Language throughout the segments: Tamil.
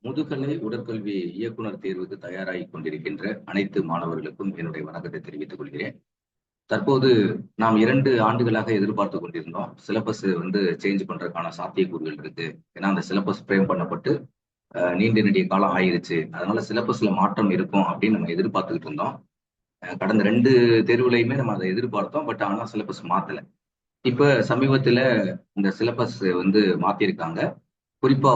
முதுகலை உடற்கல்வி இயக்குனர் தேர்வுக்கு தயாராகி கொண்டிருக்கின்ற அனைத்து மாணவர்களுக்கும் என்னுடைய வணக்கத்தை தெரிவித்துக் கொள்கிறேன். தற்போது நாம் 2 ஆண்டுகளாக எதிர்பார்த்து கொண்டிருந்தோம். சிலபஸ் சேஞ்ச் பண்றதுக்கான சாத்தியக்கூறுகள் இருக்கு. ஏன்னா அந்த சிலபஸ் ஃப்ரேம் பண்ணப்பட்டு நீண்ட நெடிய காலம் ஆயிருச்சு. அதனால சிலபஸ்ல மாற்றம் இருக்கும் அப்படின்னு நம்ம எதிர்பார்த்துக்கிட்டு இருந்தோம். கடந்த 2 தேர்வுலையுமே நம்ம அதை எதிர்பார்த்தோம். பட் ஆனா சிலபஸ் மாத்தல. இப்ப சமீபத்துல இந்த சிலபஸ் மாத்திருக்காங்க. குறிப்பா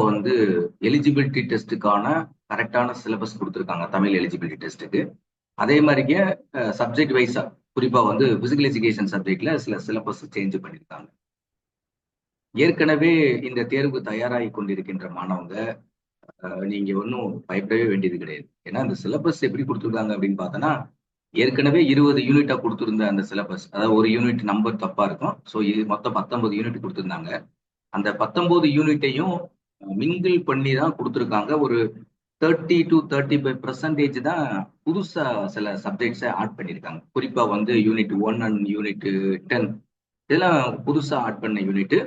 எலிஜிபிலிட்டி டெஸ்ட்டுக்கான கரெக்டான சிலபஸ் கொடுத்துருக்காங்க தமிழ் எலிஜிபிலிட்டி டெஸ்ட்டுக்கு. அதே மாதிரியே சப்ஜெக்ட் வைஸா குறிப்பா பிசிக்கல் எஜுகேஷன் சப்ஜெக்ட்ல சில சிலபஸ் சேஞ்ச் பண்ணியிருக்காங்க. ஏற்கனவே இந்த தேர்வுக்கு தயாராகி கொண்டிருக்கின்ற மாணவங்க நீங்க ஒன்றும் பயப்படவே வேண்டியது கிடையாது. ஏன்னா அந்த சிலபஸ் எப்படி கொடுத்துருக்காங்க அப்படின்னு பார்த்தோன்னா, ஏற்கனவே 20 யூனிட்டா கொடுத்துருந்த அந்த சிலபஸ், அதாவது ஒரு யூனிட் நம்பர் தப்பா இருக்கும். ஸோ இது மொத்தம் 19 யூனிட் கொடுத்துருந்தாங்க. அந்த 19 யூனிட்டையும் மிங்கிள் பண்ணி தான் கொடுத்துருக்காங்க. ஒரு 30 to 35% தான் புதுசா சில சப்ஜெக்ட்ஸை ஆட் பண்ணியிருக்காங்க. குறிப்பா யூனிட் 1 அண்ட் யூனிட் 10 இதெல்லாம் புதுசா ஆட் பண்ண யூனிட்.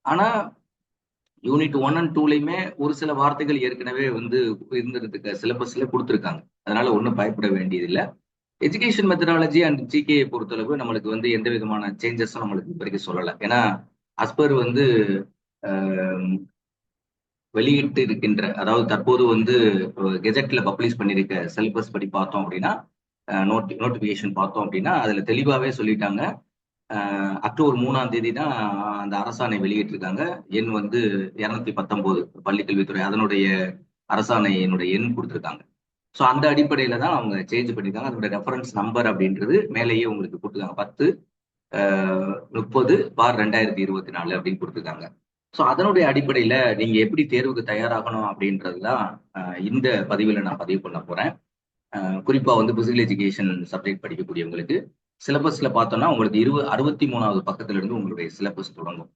ஆனா யூனிட் 1 அண்ட் 2லையுமே ஒரு சில வார்த்தைகள் ஏற்கனவே இருந்ததுக்கு சிலபஸ்ல கொடுத்துருக்காங்க. அதனால ஒன்றும் பயப்பட வேண்டியதில்லை. எஜுகேஷன் மெத்தடாலஜி அண்ட் ஜிகே பொறுத்தளவு நம்மளுக்கு எந்த விதமான சேஞ்சஸும் நம்மளுக்கு இது வரைக்கும் சொல்லலை. ஏன்னா அஸ்பர் வெளியிட்டு இருக்கின்ற, அதாவது தற்போது கெஜெட்ல பப்ளிஷ் பண்ணிருக்க சிலபஸ் படி பார்த்தோம் அப்படின்னா, நோட்டிபிகேஷன் பார்த்தோம் அப்படின்னா அதுல தெளிவாவே சொல்லிட்டாங்க. அக்டோபர் 3ஆம் தேதி தான் அந்த அரசாணை வெளியிட்டிருக்காங்க. எண் 219 பள்ளிக்கல்வித்துறை அதனுடைய அரசாணையினுடைய எண் கொடுத்துருக்காங்க. ஸோ அந்த அடிப்படையில தான் அவங்க சேஞ்ச் பண்ணியிருக்காங்க. அதோட ரெஃபரன்ஸ் நம்பர் அப்படின்றது மேலேயே உங்களுக்கு கொடுத்துருக்காங்க. 10/30/2024 அப்படின்னு கொடுத்துருக்காங்க. ஸோ அதனுடைய அடிப்படையில நீங்க எப்படி தேர்வுக்கு தயாராகணும் அப்படின்றதுதான் இந்த பதிவில் நான் பதிவு பண்ண போறேன். குறிப்பா பிசிக்கல் எஜுகேஷன் சப்ஜெக்ட் படிக்கக்கூடியவங்களுக்கு சிலபஸ்ல பார்த்தோம்னா உங்களுக்கு 63வது பக்கத்துல இருந்து உங்களுடைய சிலபஸ் தொடங்கும்.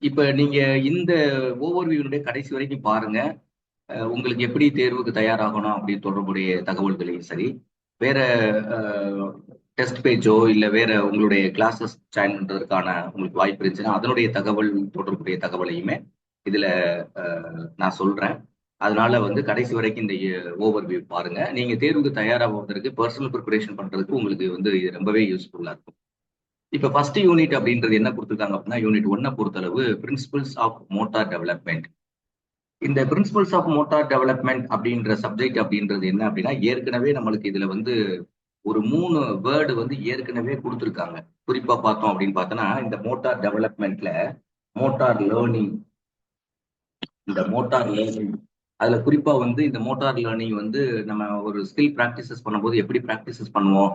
இப்ப நீங்க இந்த ஓவர்வியூனுடைய கடைசி வரைக்கும் பாருங்க. உங்களுக்கு எப்படி தேர்வுக்கு தயாராகணும் அப்படின்னு தொடர்புடைய தகவல்களையும் சரி, வேற டெஸ்ட் பேஜோ இல்ல வேற உங்களுடைய கிளாஸஸ் ஜாயின் பண்றதுக்கான உங்களுக்கு வாய்ப்பு இருந்துச்சுன்னா அதனுடைய தகவல் தொடர்புடைய தகவலையுமே இதுல நான் சொல்றேன். அதனால கடைசி வரைக்கும் இந்த ஓவர்வியூ பாருங்க. நீங்க தேர்வுக்கு தயாராகுவதற்கு பர்சனல் ப்ரிப்பரேஷன் பண்றதுக்கு உங்களுக்கு இது ரொம்பவே யூஸ்ஃபுல்லா இருக்கும். இப்ப ஃபர்ஸ்ட் யூனிட் அப்படின்றது என்ன கொடுத்துருக்காங்க அப்படின்னா, யூனிட் 1 பொறுத்தளவு பிரின்சிபல்ஸ் ஆஃப் மோட்டார் டெவலப்மெண்ட். இந்த பிரின்சிபல்ஸ் ஆஃப் மோட்டார் டெவலப்மெண்ட் அப்படின்ற சப்ஜெக்ட் அப்படின்றது என்ன அப்படின்னா, ஏற்கனவே நம்மளுக்கு இதுல ஒரு 3 வேர்டு ஏற்கனவே கொடுத்துருக்காங்க. குறிப்பா பார்த்தோம் அப்படின்னு பார்த்தோன்னா, இந்த மோட்டார் டெவலப்மெண்ட்ல மோட்டார் லேர்னிங், இந்த மோட்டார் லேர்னிங் அதுல குறிப்பா இந்த மோட்டார் லேர்னிங் நம்ம ஒரு ஸ்கில் பிராக்டிசஸ் பண்ணும்போது எப்படி பிராக்டிசஸ் பண்ணுவோம்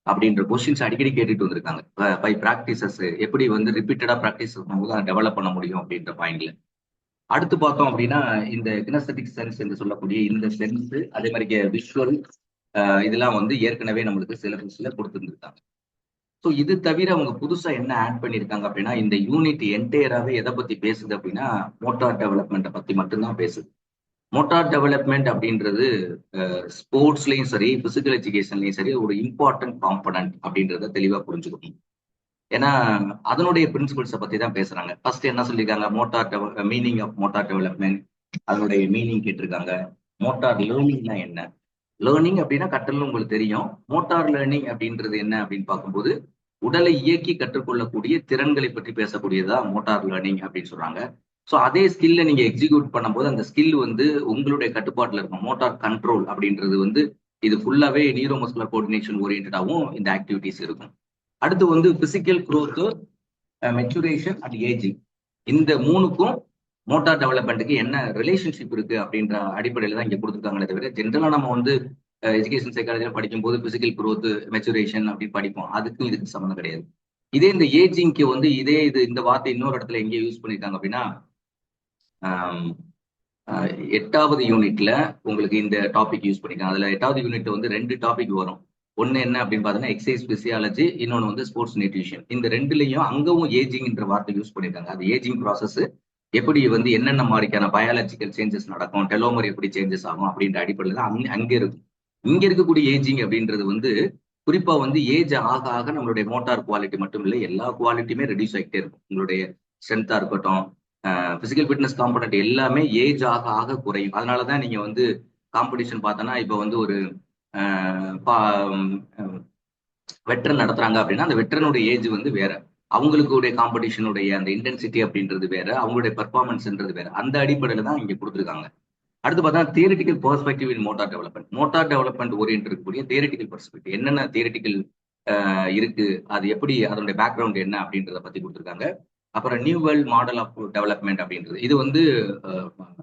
அப்படின்ற கொஸ்டின்ஸ் அடிக்கடி கேட்டுட்டு வந்திருக்காங்க. பை பிராக்டிசஸ் எப்படி ரிப்பீட்டடா பிராக்டிஸ் பண்ணும்போது அதை டெவலப் பண்ண முடியும் அப்படின்ற பாயிண்ட்ல. அடுத்து பார்த்தோம் அப்படின்னா, இந்த கினஸ்தட்டிக் சென்ஸ் என்று சொல்லக்கூடிய இந்த சென்ஸ், அதே மாதிரி விஷுவல், இதெல்லாம் ஏற்கனவே நம்மளுக்கு சிலபஸ்ல கொடுத்துருந்துருக்காங்க. ஸோ இது தவிர அவங்க புதுசா என்ன ஆட் பண்ணியிருக்காங்க அப்படின்னா, இந்த யூனிட் என்டையராகவே எதை பத்தி பேசுது அப்படின்னா, மோட்டார் டெவலப்மெண்ட்டை பத்தி மட்டும்தான் பேசுது. மோட்டார் டெவலப்மெண்ட் அப்படின்றது ஸ்போர்ட்ஸ்லயும் சரி, பிசிக்கல் எஜுகேஷன்லயும் சரி ஒரு இம்பார்ட்டன்ட் காம்பனன்ட் அப்படின்றத தெளிவா புரிஞ்சுக்கணும். ஏன்னா அதனுடைய பிரின்சிபல்ஸை பத்தி தான் பேசுறாங்க. ஃபர்ஸ்ட் என்ன சொல்லியிருக்காங்க, மீனிங் ஆஃப் மோட்டார் டெவலப்மெண்ட், அதனுடைய மீனிங் கேட்டிருக்காங்க. மோட்டார் லேர்னிங்னா என்ன? லேர்னிங் அப்படின்னா கற்றல் உங்களுக்கு தெரியும். மோட்டார் லேர்னிங் அப்படின்றது என்ன அப்படின்னு பார்க்கும்போது, உடலை இயக்கி கற்றுக்கொள்ளக்கூடிய திறன்களை பற்றி பேசக்கூடியதா மோட்டார் லேர்னிங் அப்படின்னு சொல்றாங்க. ஸோ அதே ஸ்கில்ல நீங்க எக்ஸிக்யூட் பண்ணும்போது அந்த ஸ்கில் உங்களுடைய கட்டுப்பாட்டில் இருக்கும். மோட்டார் கண்ட்ரோல் அப்படின்றது இது ஃபுல்லாவே நியூரோமஸ்குலர் கோஆர்டினேஷன் ஓரியன்டாவும் இந்த ஆக்டிவிட்டிஸ் இருக்கும். அடுத்து physical growth, maturation and ageing, இந்த 3க்கும் மோட்டார் டெவலப்மெண்ட்டுக்கு என்ன ரிலேஷன்ஷிப் இருக்கு அப்படின்ற அடிப்படையில தான் இங்க கொடுத்துருக்காங்களே தவிர, ஜென்ரலா நம்ம எஜுகேஷன் சைக்காலஜில படிக்கும்போது பிசிக்கல் growth, மெச்சுரேஷன் அப்படின்னு படிப்போம். அதுக்கும் இதுக்கு சம்மந்தம் கிடையாது. இதே இந்த ஏஜிங்க்கு இந்த வார்த்தை இன்னொரு இடத்துல எங்கே யூஸ் பண்ணிருக்காங்க அப்படின்னா, 8வது யூனிட்ல உங்களுக்கு இந்த டாபிக் யூஸ் பண்ணிருக்காங்க. அதுல 8வது யூனிட் 2 டாபிக் வரும். ஒன்னு என்ன அப்படின்னு பார்த்தீங்கன்னா எக்ஸசைஸ் பிசியாலஜி, இன்னொன்னு ஸ்போர்ட்ஸ் நியூட்ரிஷன். இந்த ரெண்டுலையும் அங்கவும் ஏஜிங்ன்ற வார்த்தை யூஸ் பண்ணிருக்காங்க. அது ஏஜிங் ப்ராசஸ் எப்படி என்னென்ன மாதிரியான பயாலஜிக்கல் சேஞ்சஸ் நடக்கும், டெலோமர் எப்படி சேஞ்சஸ் ஆகும் அப்படின்ற அடிப்படையில் தான் அங்க இருக்கும். இங்க இருக்கக்கூடிய ஏஜிங் அப்படின்றது குறிப்பா ஏஜ் ஆக ஆக நம்மளுடைய மோட்டார் குவாலிட்டி மட்டும் இல்லை, எல்லா குவாலிட்டியுமே ரெடியூஸ் ஆகிட்டே இருக்கும். உங்களுடைய ஸ்ட்ரென்த்தா இருக்கட்டும், பிசிக்கல் ஃபிட்னஸ் காம்பனண்ட் எல்லாமே ஏஜ் ஆக ஆக குறையும். அதனாலதான் நீங்க வந்து காம்படிஷன் பார்த்தோன்னா இப்போ வந்து ஒரு வெட்டரன் நடத்துறாங்க அப்படின்னா அந்த வெட்டரனுடைய ஏஜ் வந்து வேற, அவங்களுடைய காம்படிஷனுடைய அந்த இன்டென்சிட்டி அப்படின்றது வேற, அவங்களுடைய பெர்ஃபார்மன்ஸ்ன்றது வேற. அந்த அடிப்படையில தான் இங்க கொடுத்துருக்காங்க. அடுத்து பார்த்தா theoretical perspective in motor development. Motor development orient இருக்கக்கூடிய தியரிட்டிக்கல் பெர்ஸ்பெக்டிவ் என்னென்ன தியரிட்டிக்கல் இருக்கு, அது எப்படி, அதனுடைய பேக்ரவுண்ட் என்ன அப்படின்றத பத்தி கொடுத்துருக்காங்க. அப்புறம் new world model of development அப்படின்றது, இது வந்து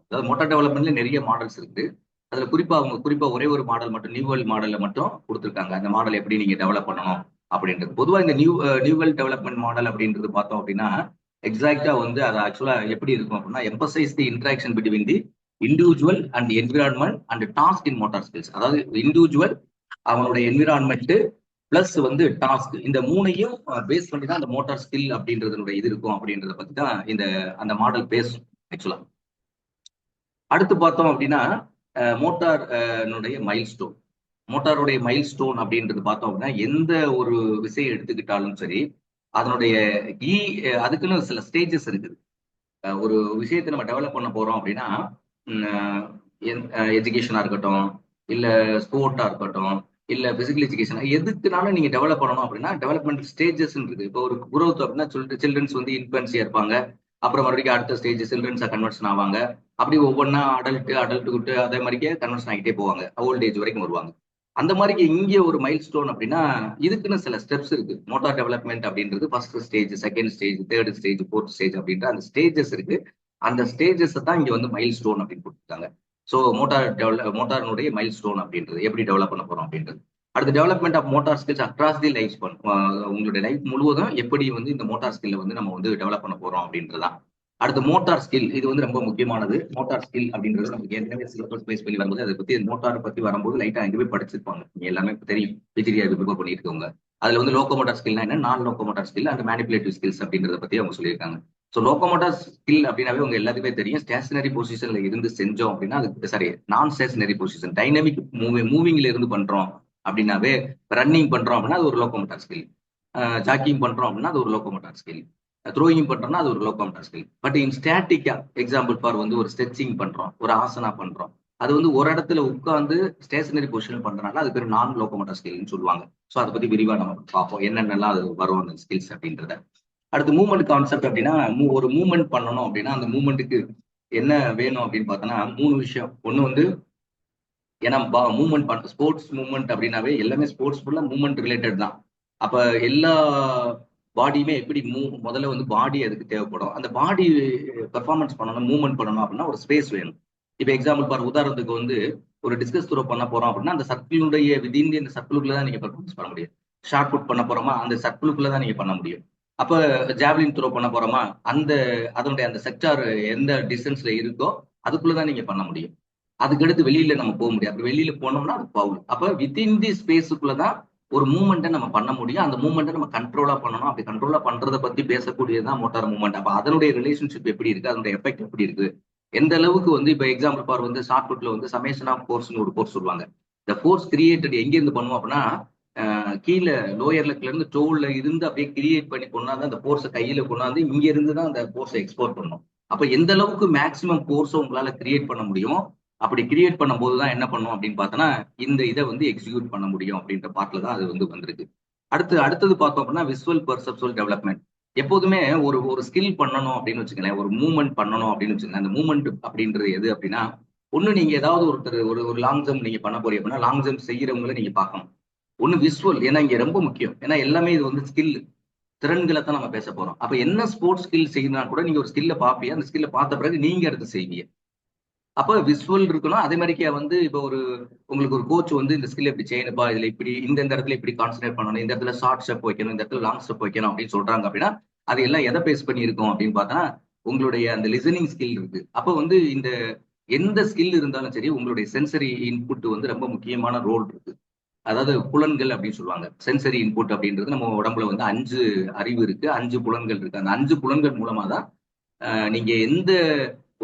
அதாவது மோட்டார் டெவலப்மெண்ட்ல நிறைய மாடல்ஸ் இருக்கு. அதுல குறிப்பா ஒரே ஒரு மாடல் மட்டும் நியூ வேர்ல்ட் மாடல்ல மட்டும் கொடுத்துருக்காங்க. அந்த மாடல் எப்படி நீங்க டெவலப் பண்ணணும் அப்படின்றது. பொதுவாக இந்த நியூ வேர்ல்ட் டெவலப்மெண்ட் மாடல் அப்படின்றது பார்த்தோம் அப்படின்னா எக்ஸாக்டா வந்து அது ஆக்சுவலா எப்படி இருக்கும் அப்படின்னா emphasise the interaction between the individual and environment and task in motor skills. அதாவது இண்டிவிஜுவல், அவனுடைய என்விரான்மெண்ட் பிளஸ் வந்து டாஸ்க், இந்த மூணையும் பேஸ் பண்ணி தான் அந்த மோட்டார் ஸ்கில் அப்படின்றதுடைய இது இருக்கும் அப்படின்றத பத்தி தான் அந்த மாடல் பேசும் ஆக்சுவலா. அடுத்து பார்த்தோம் அப்படின்னா மோட்டாருடைய மைல்ஸ்டோன். மோட்டாருடைய மைல்ஸ்டோன் அப்படின்றது பார்த்தோம் அப்படின்னா எந்த ஒரு விஷயம் எடுத்துக்கிட்டாலும் சரி அதனுடைய அதுக்குன்னு சில ஸ்டேஜஸ் இருக்குது. ஒரு விஷயத்தை நம்ம டெவலப் பண்ண போறோம் அப்படின்னா எஜுகேஷனா இருக்கட்டும், இல்ல ஸ்போர்ட்டா இருக்கட்டும், இல்ல பிசிக்கல் எஜுகேஷன், எதுக்குனாலும் நீங்க டெவலப் பண்ணணும் அப்படின்னா டெவலப்மெண்ட் ஸ்டேஜஸ் இருக்கு. இப்போ ஒரு குரோத் அப்படின்னா சொல்லிட்டு சில்ட்ரன்ஸ் வந்து இன்ஃபன்சியா இருப்பாங்க, அப்புறம் மறுபடியும் அடுத்த ஸ்டேஜ் சில்ட்ரன்ஸா கன்வர்ஷன் ஆவாங்க, அப்படி ஒவ்வொன்றா அடல்ட் விட்டு அதே மாதிரிக்கே கன்வர்ஷன் ஆகிட்டே போவாங்க, ஓல்ட் ஏஜ் வரைக்கும் வருவாங்க. அந்த மாதிரி இங்கே ஒரு மைல் ஸ்டோன் அப்படின்னா இதுக்குன்னு சில ஸ்டெப்ஸ் இருக்கு. மோட்டார் டெவலப்மெண்ட் அப்படின்றது first stage, second stage, third stage, fourth stage அப்படின்ற அந்த ஸ்டேஜஸ் இருக்கு. அந்த ஸ்டேஜஸ் தான் இங்க வந்து மைல் ஸ்டோன் அப்படின்னு கொடுத்துருக்காங்க. ஸோ மோட்டாரினுடைய மைல் ஸ்டோன் அப்படின்றது எப்படி டெவலப் பண்ண போறோம் அப்படின்றது. அடுத்து development of motor skills across the life span. உங்களுடைய லைஃப் முழுவதும் எப்படி வந்து இந்த மோட்டார் ஸ்கில்ல வந்து நம்ம வந்து டெவலப் பண்ண போறோம் அப்படின்றதான். அடுத்து மோட்டார் ஸ்கில், இது வந்து ரொம்ப முக்கியமானது. மோட்டார் ஸ்கில் அப்படின்றது நமக்கு ஏற்கனவே சிலபஸ் பேஸ் பண்ணி வரும்போது அதை பத்தி மோட்டார் பத்தி வரும்போது லைட்டா எங்கேயுமே படிச்சிருப்பாங்க, நீங்க எல்லாமே தெரியும், பிஜிடிஆர் ப்ரிப்பேர் பண்ணியிருக்கவங்க. அதுல வந்து லோகோமோட்டார் ஸ்கில்னா என்ன, நான் லோகோமோட்டார் ஸ்கில் அண்ட் மேனிபுலேட்டிவ் ஸ்கில்ஸ் அப்படின்றத பத்தி அவங்க சொல்லியிருக்காங்க. ஸோ லோகோமோட்டார் ஸ்கில் அப்படின்னாவே உங்க எல்லாத்துக்குமே தெரியும், ஸ்டேஷனரி பொசிஷன்ல இருந்து செஞ்சோம் அப்படின்னா அதுக்கு சாரி நான் ஸ்டேஷனரி பொசிஷன் டைனமிக் மூவிங்ல இருந்து பண்றோம் அப்படின்னாவே, ரன்னிங் பண்றோம் அப்படின்னா அது ஒரு லோகோமோட்டார் ஸ்கில், ஜாக்கிங் பண்றோம் அப்படின்னா அது ஒரு லோகோமோட்டார் ஸ்கில், த்ரோயிங் பண்றோம்னா அது ஒரு லோகோமோட்டார் ஸ்கில். பட் இன் ஸ்டாட்டிக்கா எக்ஸாம்பிள் ஃபார் வந்து ஒரு ஸ்ட்ரெச்சிங் பண்றோம், ஒரு ஆசனா பண்றோம், அது வந்து ஒரு இடத்துல உட்காந்து ஸ்டேஷனரி பொசிஷன் பண்றதுனால அது பேர் நான் லோகோமோட்டார் ஸ்கில்னு சொல்லுவாங்க. ஸோ அதை பத்தி விரிவா நம்ம பார்ப்போம் என்னென்னலாம் அது வரும் அந்த ஸ்கில்ஸ் அப்படின்றத. அடுத்து மூவ்மெண்ட் கான்செப்ட் அப்படின்னா ஒரு மூவ்மெண்ட் பண்ணணும் அப்படின்னா அந்த மூவ்மெண்ட்டுக்கு என்ன வேணும் அப்படின்னு பார்த்தோன்னா மூணு விஷயம். ஒன்று வந்து ஏன்னா மூவ்மெண்ட் பண்ண ஸ்போர்ட்ஸ் மூவ்மெண்ட் அப்படின்னாவே எல்லாமே ஸ்போர்ட்ஸ் ஃபுல்லா மூவ்மெண்ட் ரிலேட்டட் தான். அப்ப எல்லா பாடியுமே எப்படி முதல்ல வந்து பாடி அதுக்கு தேவைப்படும். அந்த பாடி பெர்ஃபார்மன்ஸ் பண்ணணும், மூவ்மெண்ட் பண்ணணும் அப்படின்னா ஒரு ஸ்பேஸ் வேணும். இப்போ எக்ஸாம்பிள் பாரு, உதாரணத்துக்கு வந்து ஒரு டிஸ்கஸ் த்ரோ பண்ண போறோம் அப்படின்னா அந்த சர்க்கிளுடைய விதிந்து இந்த சர்க்கிளுக்குள்ள தான் நீங்க பெர்ஃபார்மன்ஸ் பண்ண முடியும். ஷார்ட் புட் பண்ண போறோமா அந்த சர்க்கிளுக்குள்ள தான் நீங்க பண்ண முடியும். அப்ப ஜாவ்லின் த்ரோ பண்ண போறோமா அதனுடைய அந்த செக்டார் எந்த டிஸ்டன்ஸ்ல இருக்கோ அதுக்குள்ளதான் நீங்க பண்ண முடியும். அதுக்கடுத்து வெளியில நம்ம போக முடியாது. அப்படி வெளியில போனோம்னா அது பவுல். அப்ப வித்தின் தி ஸ்பேஸுக்குள்ளதான் ஒரு மூவ்மெண்ட்டை நம்ம பண்ண முடியும். அந்த மூவ்மெண்ட்டை நம்ம கண்ட்ரோலா பண்ணணும். அப்படி கண்ட்ரோலா பண்றதை பத்தி பேசக்கூடியதுதான் மோட்டார் மூவ்மெண்ட். அப்ப அதனுடைய ரிலேஷன்ஷிப் எப்படி இருக்கு, அதனுடைய எஃபெக்ட் எப்படி இருக்கு, எந்த அளவுக்கு வந்து இப்ப எக்ஸாம்பிள் ஃபார் வந்து ஷார்ட் புட்ல வந்து சமேஷன் ஆஃப் ஃபோர்ஸ்னு ஒரு ஃபோர்ஸ் சொல்லுவாங்க. இந்த ஃபோர்ஸ் கிரியேட்டட் எங்க இருந்து பண்ணுவோம் அப்படின்னா கீழே லோயர் லெக்ல இருந்து டோல்ல இருந்து அப்படியே கிரியேட் பண்ணி கொண்டாந்து அந்த ஃபோர்ஸை கையில கொண்டாந்து இங்க இருந்து தான் அந்த ஃபோர்ஸை எக்ஸ்போர்ட் பண்ணணும். அப்ப எந்த அளவுக்கு மேக்சிமம் ஃபோர்ஸை உங்களால கிரியேட் பண்ண முடியுமோ அப்படி கிரியேட் பண்ணும்போது தான் என்ன பண்ணும் அப்படின்னு பார்த்தோன்னா இந்த இதை வந்து எக்ஸிக்யூட் பண்ண முடியும் அப்படின்ற பார்ட்ல தான் அது வந்து வந்திருக்கு. அடுத்தது பார்த்தோம் அப்படின்னா விசுவல் பெர்செப்சுவல் டெவலப்மெண்ட். எப்போதுமே ஒரு ஒரு ஸ்கில் பண்ணணும் அப்படின்னு வச்சுக்கலேன், ஒரு மூவ்மெண்ட் பண்ணணும் அப்படின்னு வச்சுக்கோங்க. அந்த மூவ்மெண்ட் அப்படின்றது எது அப்படின்னா ஒண்ணு நீங்க ஏதாவது ஒருத்தர் ஒரு லாங் ஜம்ப் நீங்க பண்ண போறீங்க அப்படின்னா லாங் ஜம்ப் செய்யறவங்களை நீங்க பார்க்கணும். ஒண்ணு விஷுவல், ஏன்னா இங்க ரொம்ப முக்கியம். ஏன்னா எல்லாமே இது வந்து ஸ்கில் திறன்களை தான் நம்ம பேச போறோம். அப்ப என்ன ஸ்போர்ட்ஸ் ஸ்கில் செய்யணும்னா கூட நீங்க ஒரு ஸ்கில்ல பாப்பீங்க, அந்த ஸ்கில்ல பார்த்த பிறகு நீங்க எடுத்து செய்வீங்க. அப்ப விசுவல் இருக்கணும். அதே மாதிரிக்கே வந்து இப்போ உங்களுக்கு ஒரு கோச் வந்து இந்த ஸ்கில் எப்படி செய்யணுப்பா, இதுல இப்படி இந்த இடத்துல இப்படி கான்சன்ட்ரேட் பண்ணணும், இந்த இடத்துல ஷார்ட் ஸ்டெப் வைக்கணும், இந்த இடத்துல லாங் ஸ்டெப் வைக்கணும் அப்படின்னு சொல்றாங்க அப்படின்னா அது எல்லாம் எதை பேஸ் பண்ணி இருக்கும் அப்படின்னு பார்த்தா உங்களுடைய அந்த லிசனிங் ஸ்கில் இருக்கு. அப்ப வந்து இந்த எந்த ஸ்கில் இருந்தாலும் சரி உங்களுடைய சென்சரி இன்புட் வந்து ரொம்ப முக்கியமான ரோல் இருக்கு. அதாவது புலன்கள் அப்படின்னு சொல்லுவாங்க. சென்சரி இன்புட் அப்படின்றது நம்ம உடம்புல வந்து 5 அறிவு இருக்கு, 5 புலன்கள் இருக்கு. அந்த 5 புலன்கள் மூலமா தான் நீங்க எந்த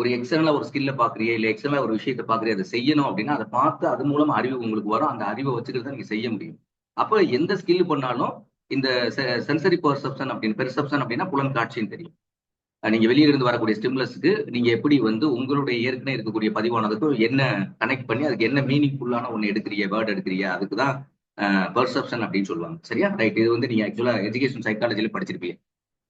ஒரு எக்ஸ்டர்னலா ஒரு ஸ்கில்ல பாக்குறீங்க, இல்ல எக்ஸ்டர்னலா ஒரு விஷயத்த பாக்குறீங்க, அதை செய்யணும் அப்படின்னா அதை பார்த்து அது மூலமா அறிவு உங்களுக்கு வரும். அந்த அறிவை வச்சுக்கிட்டு தான் நீங்க செய்ய முடியும். அப்ப எந்த ஸ்கில் பண்ணாலும் இந்த சென்சரி பெர்செப்ஷன் அப்படின்னு, பெர்செப்ஷன் அப்படின்னா புலன் காட்சின்னு தெரியும். நீங்க வெளியில இருந்து வரக்கூடிய ஸ்டிமுலஸ்க்கு நீங்க எப்படி வந்து உங்களுடைய ஏற்கனவே இருக்கக்கூடிய பதிவானதுக்கும் என்ன கனெக்ட் பண்ணி அதுக்கு என்ன மீனிங்ஃபுல்லான ஒன்று எடுக்கிறீங்க, வேர்ட் எடுக்கிறீங்க, அதுக்கு தான் பெர்செப்ஷன் அப்படின்னு சொல்லுவாங்க. சரியா? ரைட். இது வந்து நீங்க ஆக்சுவலா எஜுகேஷன் சைக்காலஜில படிச்சிருப்பீங்க.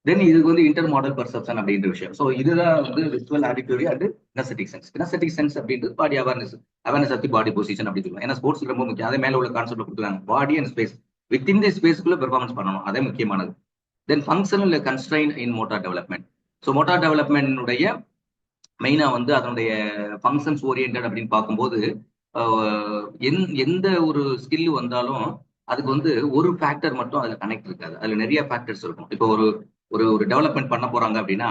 தென் இதுக்கு வந்து இன்டர் மாடல் பர்செப்ஷன் அப்படின்ற விஷயம். ஸோ இதுதான் வந்து visual, auditory and kinesthetic sense. Kinesthetic sense அப்படின்றது body awareness, awareness of the body position அப்படின்னு சொல்லுவாங்க. ஏன்னா ஸ்போர்ட்ஸ் ரொம்ப முக்கியம். அதே மேல உள்ள கான்செப்ட் கொடுத்துருக்காங்க. Body and space, within the ஸ்பேஸ்க்குள்ள பெர்ஃபார்மன்ஸ் பண்ணணும், அதே முக்கியமானது. Then functional constraint in motor development. So motor டெவலப்மெண்ட்டுடைய மெயினா வந்து அதனுடைய ஃபங்க்ஷன்ஸ் ஓரியன்ட் அப்படின்னு பார்க்கும்போது எந்த ஒரு ஸ்கில் வந்தாலும் அதுக்கு வந்து ஒரு ஃபேக்டர் மட்டும் அதுல கனெக்ட் இருக்காது. அதுல நிறைய ஃபேக்டர்ஸ் இருக்கும். இப்போ ஒரு ஒரு ஒரு டெவலப்மெண்ட் பண்ண போறாங்க அப்படின்னா,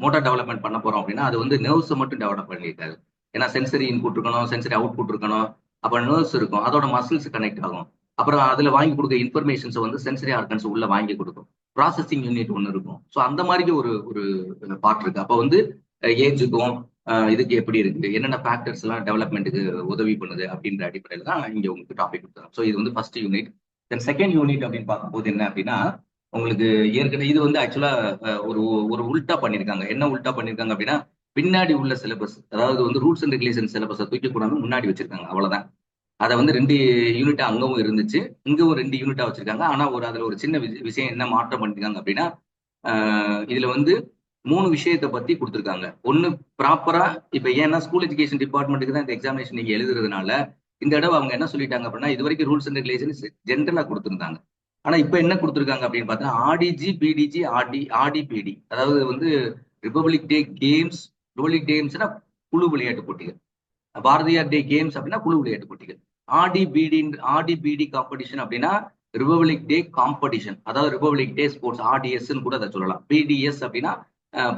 மோட்டார் டெவலப்மெண்ட் பண்ண போறோம் அப்படின்னா அது வந்து நர்வ்ஸ் மட்டும் டெவலப் பண்ணியிருக்காது. ஏன்னா சென்சரி இன்புட் இருக்கணும், சென்சரி அவுட்புட் இருக்கணும், அப்ப நர்வ்ஸ் இருக்கும், அதோட மசில்ஸ் கனெக்ட் ஆகும். அப்புறம் அதுல வாங்கி கொடுக்க இன்ஃபர்மேஷன்ஸ் வந்து சென்சரி ஆர்கன்ஸ் உள்ள வாங்கி கொடுக்கும். ப்ராசஸிங் யூனிட் ஒன்று இருக்கும். ஸோ அந்த மாதிரி ஒரு ஒரு பார்ட் இருக்கு. அப்போ வந்து ஏஜுக்கும் இதுக்கு எப்படி இருக்கு, என்னென்ன ஃபேக்டர்ஸ் எல்லாம் டெவலப்மெண்ட்டுக்கு உதவி பண்ணுது அப்படின்ற அடிப்படையில் தான் இங்க உங்களுக்கு டாபிக் கொடுத்தாங்க. ஸோ இது வந்து first unit. Then second unit அப்படின்னு பார்க்கும்போது என்ன அப்படின்னா, உங்களுக்கு ஏற்கனவே இது வந்து ஆக்சுவலா ஒரு ஒரு உல்டா பண்ணியிருக்காங்க. என்ன உல்டா பண்ணியிருக்காங்க அப்படின்னா, பின்னாடி உள்ள சிலபஸ், அதாவது வந்து ரூல்ஸ் அண்ட் ரெகுலேஷன் சிலபஸை தூக்கி கூடாது முன்னாடி வச்சிருக்காங்க, அவ்வளவுதான். அதை வந்து 2 யூனிட்டா அங்கவும் இருந்துச்சு, இங்கவும் 2 யூனிட்டா வச்சிருக்காங்க. ஆனா அதுல ஒரு சின்ன விஷயம் என்ன மாற்றம் பண்ணிருக்காங்க அப்படின்னா, இதுல வந்து 3 விஷயத்தை பத்தி கொடுத்துருக்காங்க. ஒன்னு ப்ராப்பரா, இப்ப ஏன்னா ஸ்கூல் எஜுகேஷன் டிபார்ட்மெண்ட்டுக்கு தான் இந்த எக்ஸாமினேஷன் நீங்க எழுதுறதுனால இந்த தடவை அவங்க என்ன சொல்லிட்டாங்க அப்படின்னா, இது வரைக்கும் ரூல்ஸ் அண்ட் ரெகுலேஷன்ஸ் ஜென்ரலா கொடுத்துருந்தாங்க. ஆனா இப்ப என்ன கொடுத்துருக்காங்க அப்படின்னு பார்த்தா, ஆர்டிஜி, பிடிஜி, ஆர்டிபிடி, அதாவது வந்து ரிபப்ளிக் டே கேம்ஸ். ரிபப்ளிக் டேம்ஸ்னா குழு விளையாட்டு போட்டிகள், பாரதியார் டே கேம்ஸ் அப்படின்னா குழு விளையாட்டு போட்டிகள், ஆர்டிபிடி காம்படிஷன் அப்படின்னா ரிபப்ளிக் டே காம்படிஷன், அதாவது ரிபப்ளிக் டே ஸ்போர்ட்ஸ், ஆர்டிஎஸ் கூட அதை சொல்லலாம். பிடிஎஸ் அப்படின்னா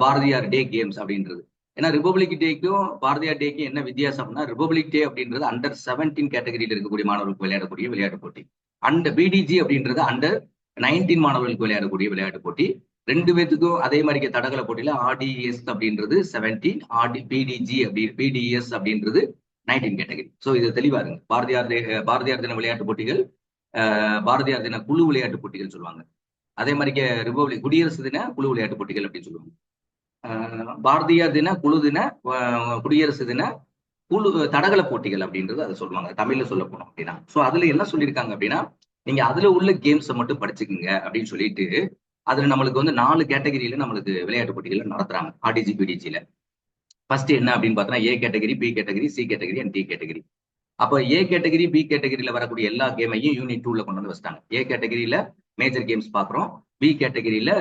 பாரதியார் டே கேம்ஸ் அப்படின்றது. ஏன்னா ரிபப்ளிக் டேக்கும் பாரதியார் டேக்கும் என்ன வித்தியாசம் அப்படின்னா, ரிபப்ளிக் டே அப்படின்றது அண்டர் 17 கேட்டகரியில் இருக்கக்கூடிய மாணவர்களுக்கு விளையாடக்கூடிய விளையாட்டு போட்டி. அந்த பிடிஜி அப்படின்றது அண்டர் 19 மாணவர்களுக்கு விளையாடக்கூடிய விளையாட்டு போட்டி. 2 பேத்துக்கும் அதே மாதிரி தடகள போட்டியில ஆர்டிஎஸ் அப்படின்றது 17, பிடிஜி பிடிஎஸ் அப்படின்றது 19 கேட்டகரி. ஸோ இது தெளிவா இருங்க. பாரதியார் தின விளையாட்டு போட்டிகள், பாரதியார் தின குழு விளையாட்டு போட்டிகள் சொல்லுவாங்க. அதே மாதிரி ரிபப்ளிக் குடியரசு தின குழு விளையாட்டு போட்டிகள் அப்படின்னு சொல்லுவாங்க. பாரதியார் தின குழு தின குடியரசு தின குழு தடகள போட்டிகள் அப்படின்றது அதை சொல்லுவாங்க, தமிழ்ல சொல்ல போனோம் அப்படின்னா. ஸோ அதுல என்ன சொல்லியிருக்காங்க அப்படின்னா, நீங்க அதுல உள்ள கேம்ஸை மட்டும் படிச்சுக்குங்க அப்படின்னு சொல்லிட்டு, அதுல நம்மளுக்கு வந்து 4 கேட்டகரியில நம்மளுக்கு விளையாட்டு போட்டிகள் நடத்துறாங்க ஆர்டிஜி பிடிஜில. ஃபர்ஸ்ட் என்ன அப்படின்னு பார்த்தோம்னா, A category, B category, C category and D category. அப்போ ஏ கேட்டகரி, பி கேட்டகரியில வரக்கூடிய எல்லா கேமையும் யூனிட் 2ல கொண்டு வந்து வச்சிட்டாங்க. ஏ கேட்டகரியில மேஜர் கேம்ஸ் பாக்குறோம், பி கேட்டகரியில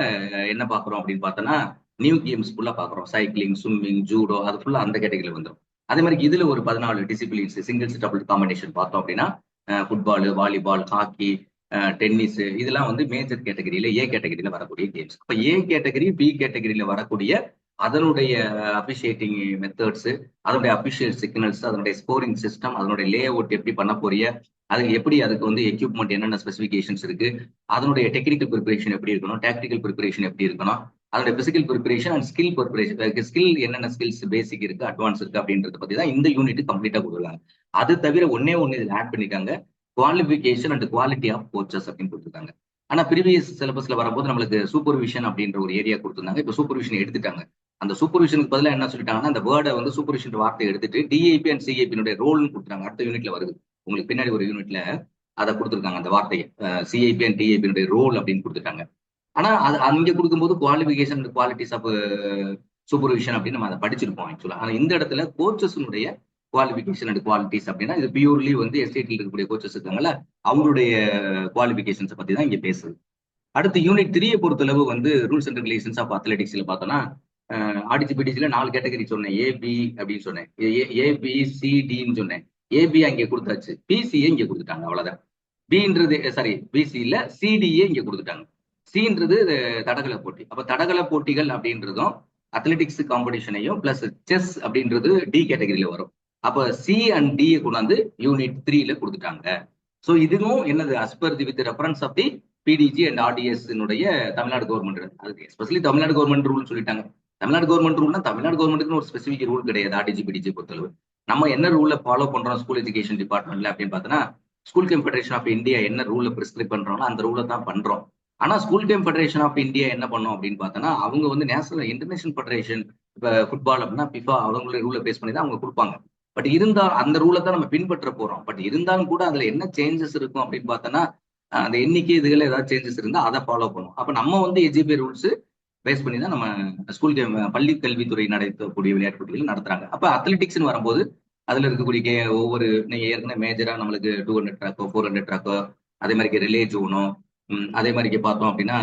என்ன பாக்குறோம் அப்படின்னு பார்த்தோம்னா நியூ கேம்ஸ் ஃபுல்லா பாக்குறோம். சைக்கிளிங், ஸ்விம்மிங், ஜூடோ, அது ஃபுல்லா அந்த கேட்டகரியில வந்துடும். அதே மாதிரி இதுல ஒரு 14 டிசிப்ளின்ஸ், சிங்கிள்ஸ், டபுள் காம்பினேஷன் பார்த்தோம் அப்படின்னா ஃபுட்பால், வாலிபால், ஹாக்கி, டென்னிஸ், இதெல்லாம் வந்து மேஜர் கேட்டகரியில ஏ கேட்டகரியில வரக்கூடிய கேம்ஸ். அப்ப ஏ கேட்டகரி, பி கேட்டகரியில வரக்கூடிய அதனுடைய அப்ரிஷியேட்டிங் மெத்தட்ஸ், அதனுடைய அபிஷியல் சிக்னல்ஸ், அதனுடைய ஸ்கோரிங் சிஸ்டம், அதனுடைய லே அவுட் எப்படி பண்ண போறிய, அது எப்படி, அதுக்கு வந்து எக்யூப்மெண்ட் என்னென்ன ஸ்பெசிபிகேஷன்ஸ் இருக்கு, அதனுடைய டெக்னிக்கல் ப்ரிப்பரேஷன் எப்படி இருக்கணும், டாக்டிக்கல் ப்ரிப்பரேஷன் எப்படி இருக்கணும், அதோட physical preparation and skill preparation, skill என்னென்ன ஸ்கில்ஸ் பேசிக் இருக்கு, அட்வான்ஸ் இருக்கு அப்படின்றத பத்தி தான் இந்த யூனிட் கம்ப்ளீட்டா கொடுத்துருக்காங்க. அது தவிர ஒன்னே இதுல ஆட் பண்ணிருக்காங்க, qualification and quality of coaches அப்படின்னு கொடுத்துருக்காங்க. ஆனா ப்ரீவியஸ் சிலபஸ்ல வரும்போது நம்மளுக்கு சூப்பர்விஷன் அப்படின்ற ஒரு ஏரியா கொடுத்துருந்தாங்க. இப்ப சூப்பர்விஷன் எடுத்துட்டாங்க. அந்த சூப்பர்விஷனுக்கு பதிலாக என்ன சொல்லிட்டாங்கன்னா, அந்த வேர்டை வந்து சூப்பர்விஷன் வார்த்தை எடுத்துட்டு டிஐபி அண்ட் சிஐபியினுடைய ரோல்னு கொடுத்துறாங்க. அடுத்த யூனிட்ல வருது உங்களுக்கு, பின்னாடி ஒரு யூனிட்ல அதை கொடுத்துருக்காங்க. அந்த வார்த்தையை சிஐபி அண்ட் டிஐபியினுடைய ரோல் அப்படின்னு கொடுத்துட்டாங்க. ஆனா அது அங்க கொடுக்கும்போது qualification and qualities of supervision அப்படின்னு நம்ம அதை படிச்சிருப்போம் ஆக்சுவலா. ஆனா இந்த இடத்துல கோச்சஸினுடைய குவாலிஃபிகேஷன் அண்ட் குவாலிட்டிஸ் அப்படின்னா இது பியூர்லி வந்து எஸ்டேட்ல இருக்கக்கூடிய கோச்சஸ் இருக்காங்கல்ல, அவங்களுடைய குவாலிஃபிகேஷன்ஸை பத்தி தான் இங்க பேசுது. அடுத்து யூனிட் 3 பொறுத்தளவு வந்து ரூல்ஸ் அண்ட் ரெகுலேஷன்ஸ் ஆஃப் அத்லெட்டிக்ஸ்ல பார்த்தோம்னா, ஆர்டிஜி பிடிஜில 4 கேட்டகரி சொன்னேன். ஏபி அப்படின்னு சொன்னேன், ஏபி சிடின்னு சொன்னேன். ஏபி அங்கே கொடுத்தாச்சு, பிசிஏ இங்க கொடுத்துட்டாங்க, அவ்வளவுதான். பின்றது சாரி பிசி இல்ல, சிடிஏ இங்க கொடுத்துட்டாங்க. சின்றது தடகள போட்டி. அப்ப தடகள போட்டிகள் அப்படின்றதும் அத்லெட்டிக்ஸ் காம்படிஷனையும் பிளஸ் செஸ் அப்படின்றது டி கேட்டகரியில வரும். அப்ப சி அண்ட் டி கொண்டாந்து யூனிட் 3ல கொடுத்துட்டாங்க. சோ இதுவும் என்னது, as per the with reference of the PDG and RDS Tamil Nadu government, அதுக்கு எஸ்பெஷலி தமிழ்நாடு கவர்மெண்ட் ரூல் சொல்லிட்டாங்க. தமிழ்நாடு கவர்மெண்ட் ரூல்னா தமிழ்நாடு கவர்மெண்ட்டுக்கு ஒரு ஸ்பெசிபிக் ரூல் கிடையாது ஆர்டிஜி பிடிஜி பொறுத்தளவு. நம்ம என்ன ரூல்ல ஃபாலோ பண்றோம் ஸ்கூல் எஜுகேஷன் டிபார்ட்மெண்ட்ல அப்படின்னு பார்த்தோன்னா, ஸ்கூல் கன்ஃபெடரேஷன் ஆஃப் இந்தியா என்ன ரூல்ல பிரிஸ்கிரைப் பண்றோம்னா அந்த ரூலை தான் பண்றோம். ஆனா school game federation of India என்ன பண்ணும் அப்படின்னு பார்த்தோன்னா, அவங்க வந்து நேஷனல் இன்டர்நேஷனல் ஃபெடரேஷன் இப்ப ஃபுட்பால் அப்படின்னா பிஃபா அவங்களுடைய ரூலை பேஸ் பண்ணி தான் அவங்க கொடுப்பாங்க. பட் இருந்தா அந்த ரூலை தான் நம்ம பின்பற்ற போறோம். பட் இருந்தாலும் கூட அதுல என்ன சேஞ்சஸ் இருக்கும் அப்படின்னு பார்த்தோன்னா, அந்த எண்ணிக்கை இதுல ஏதாவது சேஞ்சஸ் இருந்தா அதை ஃபாலோ பண்ணும். அப்ப நம்ம வந்து எஜிபி ரூல்ஸ் பேஸ் பண்ணி தான் நம்ம ஸ்கூல் கேம் பள்ளி கல்வித்துறை நடத்தக்கூடிய விளையாட்டு போட்டிகள் நடத்துறாங்க. அப்ப அத்லெட்டிக்ஸ்னு வரும்போது அதுல இருக்கக்கூடிய ஒவ்வொரு நீங்க ஏற்கனவே மேஜரா நம்மளுக்கு 200 ட்ராக்கோ 400 ட்ராக்கோ அதே மாதிரி ரிலே ஜோனோ அதே மாதிரி பார்த்தோம் அப்படின்னா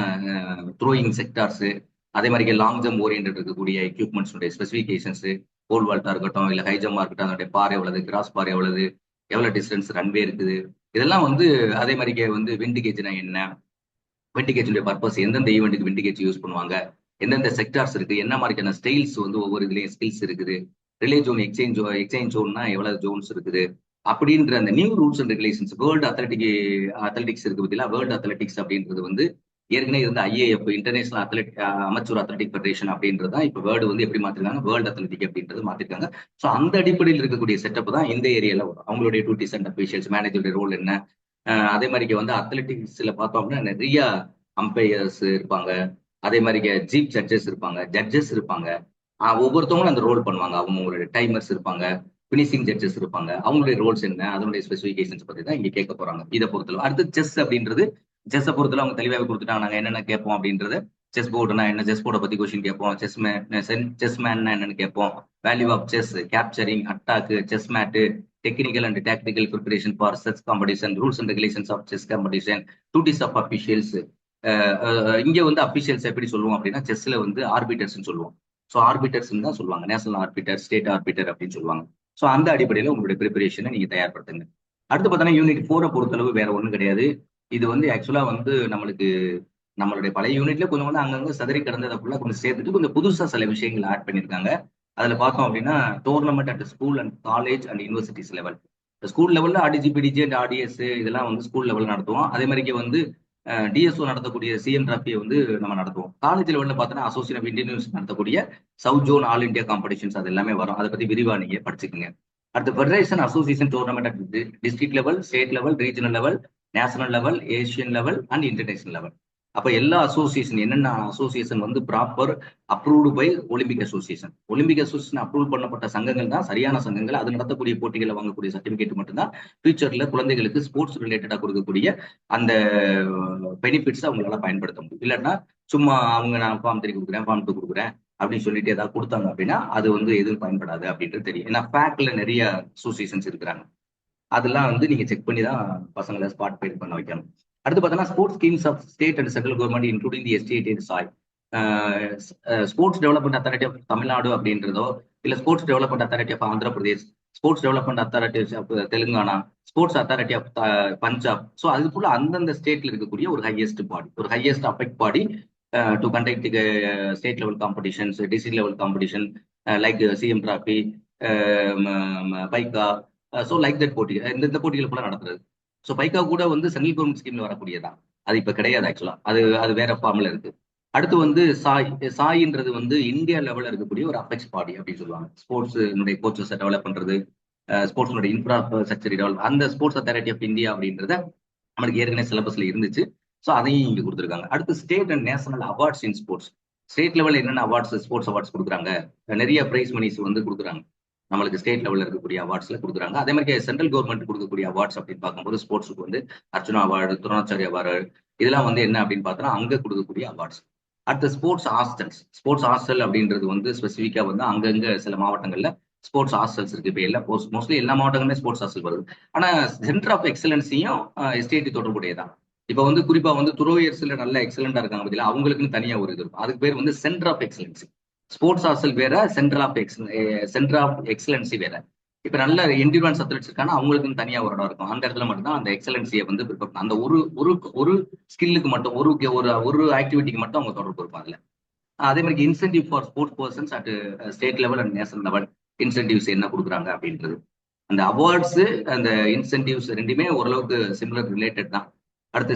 த்ரோயிங் செக்டார்ஸ் அதே மாதிரி லாங் ஜம்ப் ஓரியன்ட் இருக்கக்கூடிய எக்யூப்மெண்ட்ஸ் ஸ்பெசிஃபிகேஷன்ஸ் போல் வால்ட்டா இருக்கட்டும் இல்ல ஹை ஜம்மா இருக்கட்டும் அதனுடைய பார் எவ்வளவு கிராஸ் பார் எவ்வளவு டிஸ்டன்ஸ் ரன்வே இருக்குது இதெல்லாம் வந்து அதே மாதிரி வந்து விண்டிகேஜ்னா என்ன விண்டிகேஜுடைய பர்பஸ் எந்தெந்த ஈவெண்ட்டுக்கு விண்டிகேஜ் யூஸ் பண்ணுவாங்க எந்தெந்த செக்டார்ஸ் இருக்கு என்ன மாதிரியான ஸ்டைல்ஸ் வந்து ஒவ்வொரு இதுலயும் ஸ்கில்ஸ் இருக்குது ரிலே ஜோன் எக்ஸ்சேஞ்ச் ஜோன்னா எவ்வளவு ஜோன்ஸ் இருக்குது அப்படின்ற அந்த new rules and regulations world athletics இருக்கு பத்தியா வேர்ல்டு அத்லெட்டிக்ஸ் அப்படின்றது வந்து ஏற்கனவே வந்து IAF international amateur athletic federation அப்படின்றது தான் இப்போ வேர்டு வந்து எப்படி மாத்திருக்காங்க வேர்ல்டு அத்லெட்டிக் அப்படின்றது மாத்திருக்காங்க. ஸோ அந்த அடிப்படையில் இருக்கக்கூடிய செட்டப் தான் இந்த ஏரியால வரும். அவங்களுடைய டியூட்டிஸ் அண்ட் அபிஷியல்ஸ் மேனேஜருடைய ரோல் என்ன அதே மாதிரி வந்து அத்லெட்டிக்ஸ்ல பார்த்தோம் அப்படின்னா நிறைய அம்பையர்ஸ் இருப்பாங்க. அதே மாதிரி சீஃப் ஜட்ஜஸ் இருப்பாங்க ஜட்ஜஸ் இருப்பாங்க. ஒவ்வொருத்தவங்களும் அந்த ரோல் பண்ணுவாங்க. அவங்களுடைய டைமர்ஸ் இருப்பாங்க பினிஷிங் ஜட்ஜஸ் இருப்பாங்க. அவங்களுடைய ரோல்ஸ் என்ன அதனுடைய ஸ்பெசிபிகேஷன்ஸ் பத்தி தான் இங்க கேட்க போறாங்க. இதை பொறுத்தளவு அடுத்து செஸ் அப்படின்றது செஸ்ஸை பொறுத்தல அவங்க தெளிவாக கொடுத்துட்டாங்க. நாங்க என்னென்ன கேட்போம் அப்படின்றது செஸ் போர்டுனா என்ன செஸ் போர்டை பத்தி கொஸ்டின் கேட்போம். செஸ் மேன்னா என்னன்னு கேட்போம். Value of chess capturing attack chess mate technical and tactical preparation for chess competition rules and regulations of chess competition duties of officials. இங்க வந்து அபிஷியல்ஸ் எப்படி சொல்லுவோம் அப்படின்னா செஸ்ல வந்து ஆர்பிட்டர்ஸ் சொல்லுவோம். ஸோ ஆர்பிட்டர்ஸ் தான் சொல்லுவாங்க. நேஷனல் ஆர்பிட்டர் ஸ்டேட் ஆர்பிட்டர் அப்படின்னு சொல்லுவாங்க. ஸோ அந்த அடிப்படையில் உங்களுடைய ப்ரிப்பரேஷனை நீங்க தயார்படுத்துங்க. அடுத்து பார்த்தோன்னா யூனிட் 4 பொறுத்தளவு வேற ஒன்றும் கிடையாது. இது வந்து ஆக்சுவலா வந்து நம்மளுடைய பழைய யூனிட்ல கொஞ்சம் வந்து அங்கங்க சதறி கிடந்ததை ஃபுல்லா கொஞ்சம் சேர்த்துட்டு கொஞ்சம் புதுசா சில விஷயங்கள் ஆட் பண்ணியிருக்காங்க. அதுல பார்த்தோம் அப்படின்னா tournament at school and college and universities level. School லெவல்ல ஆர்டிஜிபிடிஜி அண்ட் ஆர்டிஎஸ் இதெல்லாம் வந்து ஸ்கூல் லெவல் நடத்துவோம். அதே மாதிரி வந்து டிஎஸ்ஓ நடத்தக்கூடிய சிஎம் டிராஃபியை வந்து நம்ம நடத்துவோம். காலேஜ் லெவலில் பார்த்தோன்னா அசோசியேஷன் ஆஃப் இந்தியன் யூனிவர்சிட்டி நடத்தக்கூடிய south zone all India competitions அது எல்லாமே வரும். அதை பத்தி விரிவா நீங்க படிச்சுக்கோங்க. அடுத்து federation association tournament at district level state level regional level national level Asian level and international level. அப்ப எல்லா அசோசியேஷன் என்னென்ன அசோசியேஷன் வந்து proper approved by Olympic association approve பண்ணப்பட்ட சங்கங்கள் தான் சரியான சங்கங்கள். அது நடத்தக்கூடிய போட்டிகளை வாங்கக்கூடிய சர்டிபிகேட் மட்டும்தான் ஃபியூச்சர்ல குழந்தைகளுக்கு ஸ்போர்ட்ஸ் ரிலேட்டடா கொடுக்கக்கூடிய அந்த பெனிஃபிட்ஸ் அவங்களால பயன்படுத்த முடியும். இல்லைன்னா சும்மா அவங்க நான் ஃபார்ம் 3 கொடுக்குறேன் ஃபார்ம் 2 கொடுக்குறேன் அப்படின்னு சொல்லிட்டு ஏதாவது கொடுத்தாங்க அப்படின்னா அது வந்து எதுவும் பயன்படாது அப்படின்றது தெரியும். ஏன்னா ஃபேக்ட்ல நிறைய அசோசியேஷன்ஸ் இருக்கிறாங்க. அதெல்லாம் வந்து நீங்க செக் பண்ணி தான் பசங்களை ஸ்பாட் பெயிட் பண்ண வைக்கணும். அடுத்து பார்த்தோன்னா sports schemes of state and central government including the state SAI sports development authority of Tamil Nadu அப்படின்றதோ இல்ல sports development authority of Andhra Pradesh sports development authority of Telangana sports authority of Punjab. So அதுக்குள்ள அந்தந்த ஸ்டேட்ல இருக்கக்கூடிய ஒரு ஹையஸ்ட் பாடி ஒரு highest affect body to conduct state level competitions district level competition like CM trophy பைக்கா. ஸோ லைக் தட் போட்டி இந்த போட்டிகள் கூட நடத்துறது. ஸோ பைக்கா கூட வந்து சென்ட்ரல் கவர்மெண்ட் ஸ்கீம்ல வரக்கூடியதான். அது இப்ப கிடையாது ஆக்சுவலா. அது வேற ஃபார்ம்ல இருக்கு. அடுத்து வந்து சாயின்றது வந்து இந்தியா லெவலில் இருக்கக்கூடிய ஒரு அபெக்ஸ் பாடி அப்படின்னு சொல்லுவாங்க. ஸ்போர்ட்ஸ் கோச்சஸை டெவலப் பண்றது ஸ்போர்ட்ஸ் இன்ஃப்ராஸ்ட்ரக்சர் டெவலப் அந்த ஸ்போர்ட்ஸ் அத்தாரிட்டி ஆஃப் இந்தியா அப்படின்றத நம்மளுக்கு ஏற்கனவே சிலபஸ்ல இருந்துச்சு. ஸோ அதையும் இங்க கொடுத்துருக்காங்க. அடுத்து state and national awards in sports. State லெவலில் என்னென்ன அவார்ட்ஸ் ஸ்போர்ட்ஸ் அவார்ட்ஸ் கொடுக்குறாங்க. நிறைய பிரைஸ் மணிஸ் வந்து கொடுக்குறாங்க. நம்மளுக்கு ஸ்டேட் லெவலில் இருக்கக்கூடிய அவார்ட்ஸ்ல கொடுக்குறாங்க. அதே மாதிரி சென்ட்ரல் கவர்மெண்ட் கொடுக்கக்கூடிய அவார்ட்ஸ் அப்படின்னு பார்க்கும்போது ஸ்போர்ட்ஸுக்கு வந்து அர்ஜுனா அவார்டு துரோணாச்சாரி அவார்டு இதெல்லாம் வந்து என்ன அப்படின்னு பார்த்தோன்னா அங்க கொடுக்கக்கூடிய அவார்ட்ஸ். அடுத்த ஸ்போர்ட்ஸ் ஹாஸ்டல் அப்படின்றது வந்து ஸ்பெசிஃபிக்கா வந்து அங்கங்க சில மாவட்டங்கள்ல ஸ்போர்ட்ஸ் ஹாஸ்டல்ஸ் இருக்கு. இப்போ எல்லாம் மோஸ்ட்லி எல்லா மாவட்டங்களுமே ஸ்போர்ட்ஸ் ஹாஸ்டல் வருது. ஆனா சென்டர் ஆஃப் எக்ஸலன்ஸையும் எஸ்டேட் தொடர்புடையதான். இப்போ வந்து குறிப்பா வந்து துரோயர்ஸ்ல நல்ல எக்ஸலண்டா இருக்காங்க பார்த்தீங்களா அவங்களுக்குன்னு தனியா ஒரு இது இருக்கும். அதுக்கு பேர் வந்து centre of excellency. Sports hostel வேற சென்டர் ஆஃப் எக்ஸலன்சி வேற. இப்ப நல்ல என்டியூரன்ஸ் அத்லெட்ஸ் இருக்காங்க அவங்களுக்குன்னு தனியா ஒரு இடம் இருக்கும். அந்த இடத்துல மட்டும்தான் அந்த எக்ஸலன்சியை வந்து ப்ரிப்பேர் பண்ணணும். அந்த ஒரு ஸ்கில்லுக்கு மட்டும் ஒரு ஆக்டிவிட்டிக்கு மட்டும் அவங்க தொடர்பு இருக்கும் அதுல. அதே மாதிரி incentive for sports persons at state level and national level incentives என்ன கொடுக்குறாங்க அப்படின்றது. அந்த அவார்ட்ஸ் அந்த இன்சென்டிவ்ஸ் ரெண்டுமே ஓரளவுக்கு சிமிலர் ரிலேட்டட் தான். அடுத்து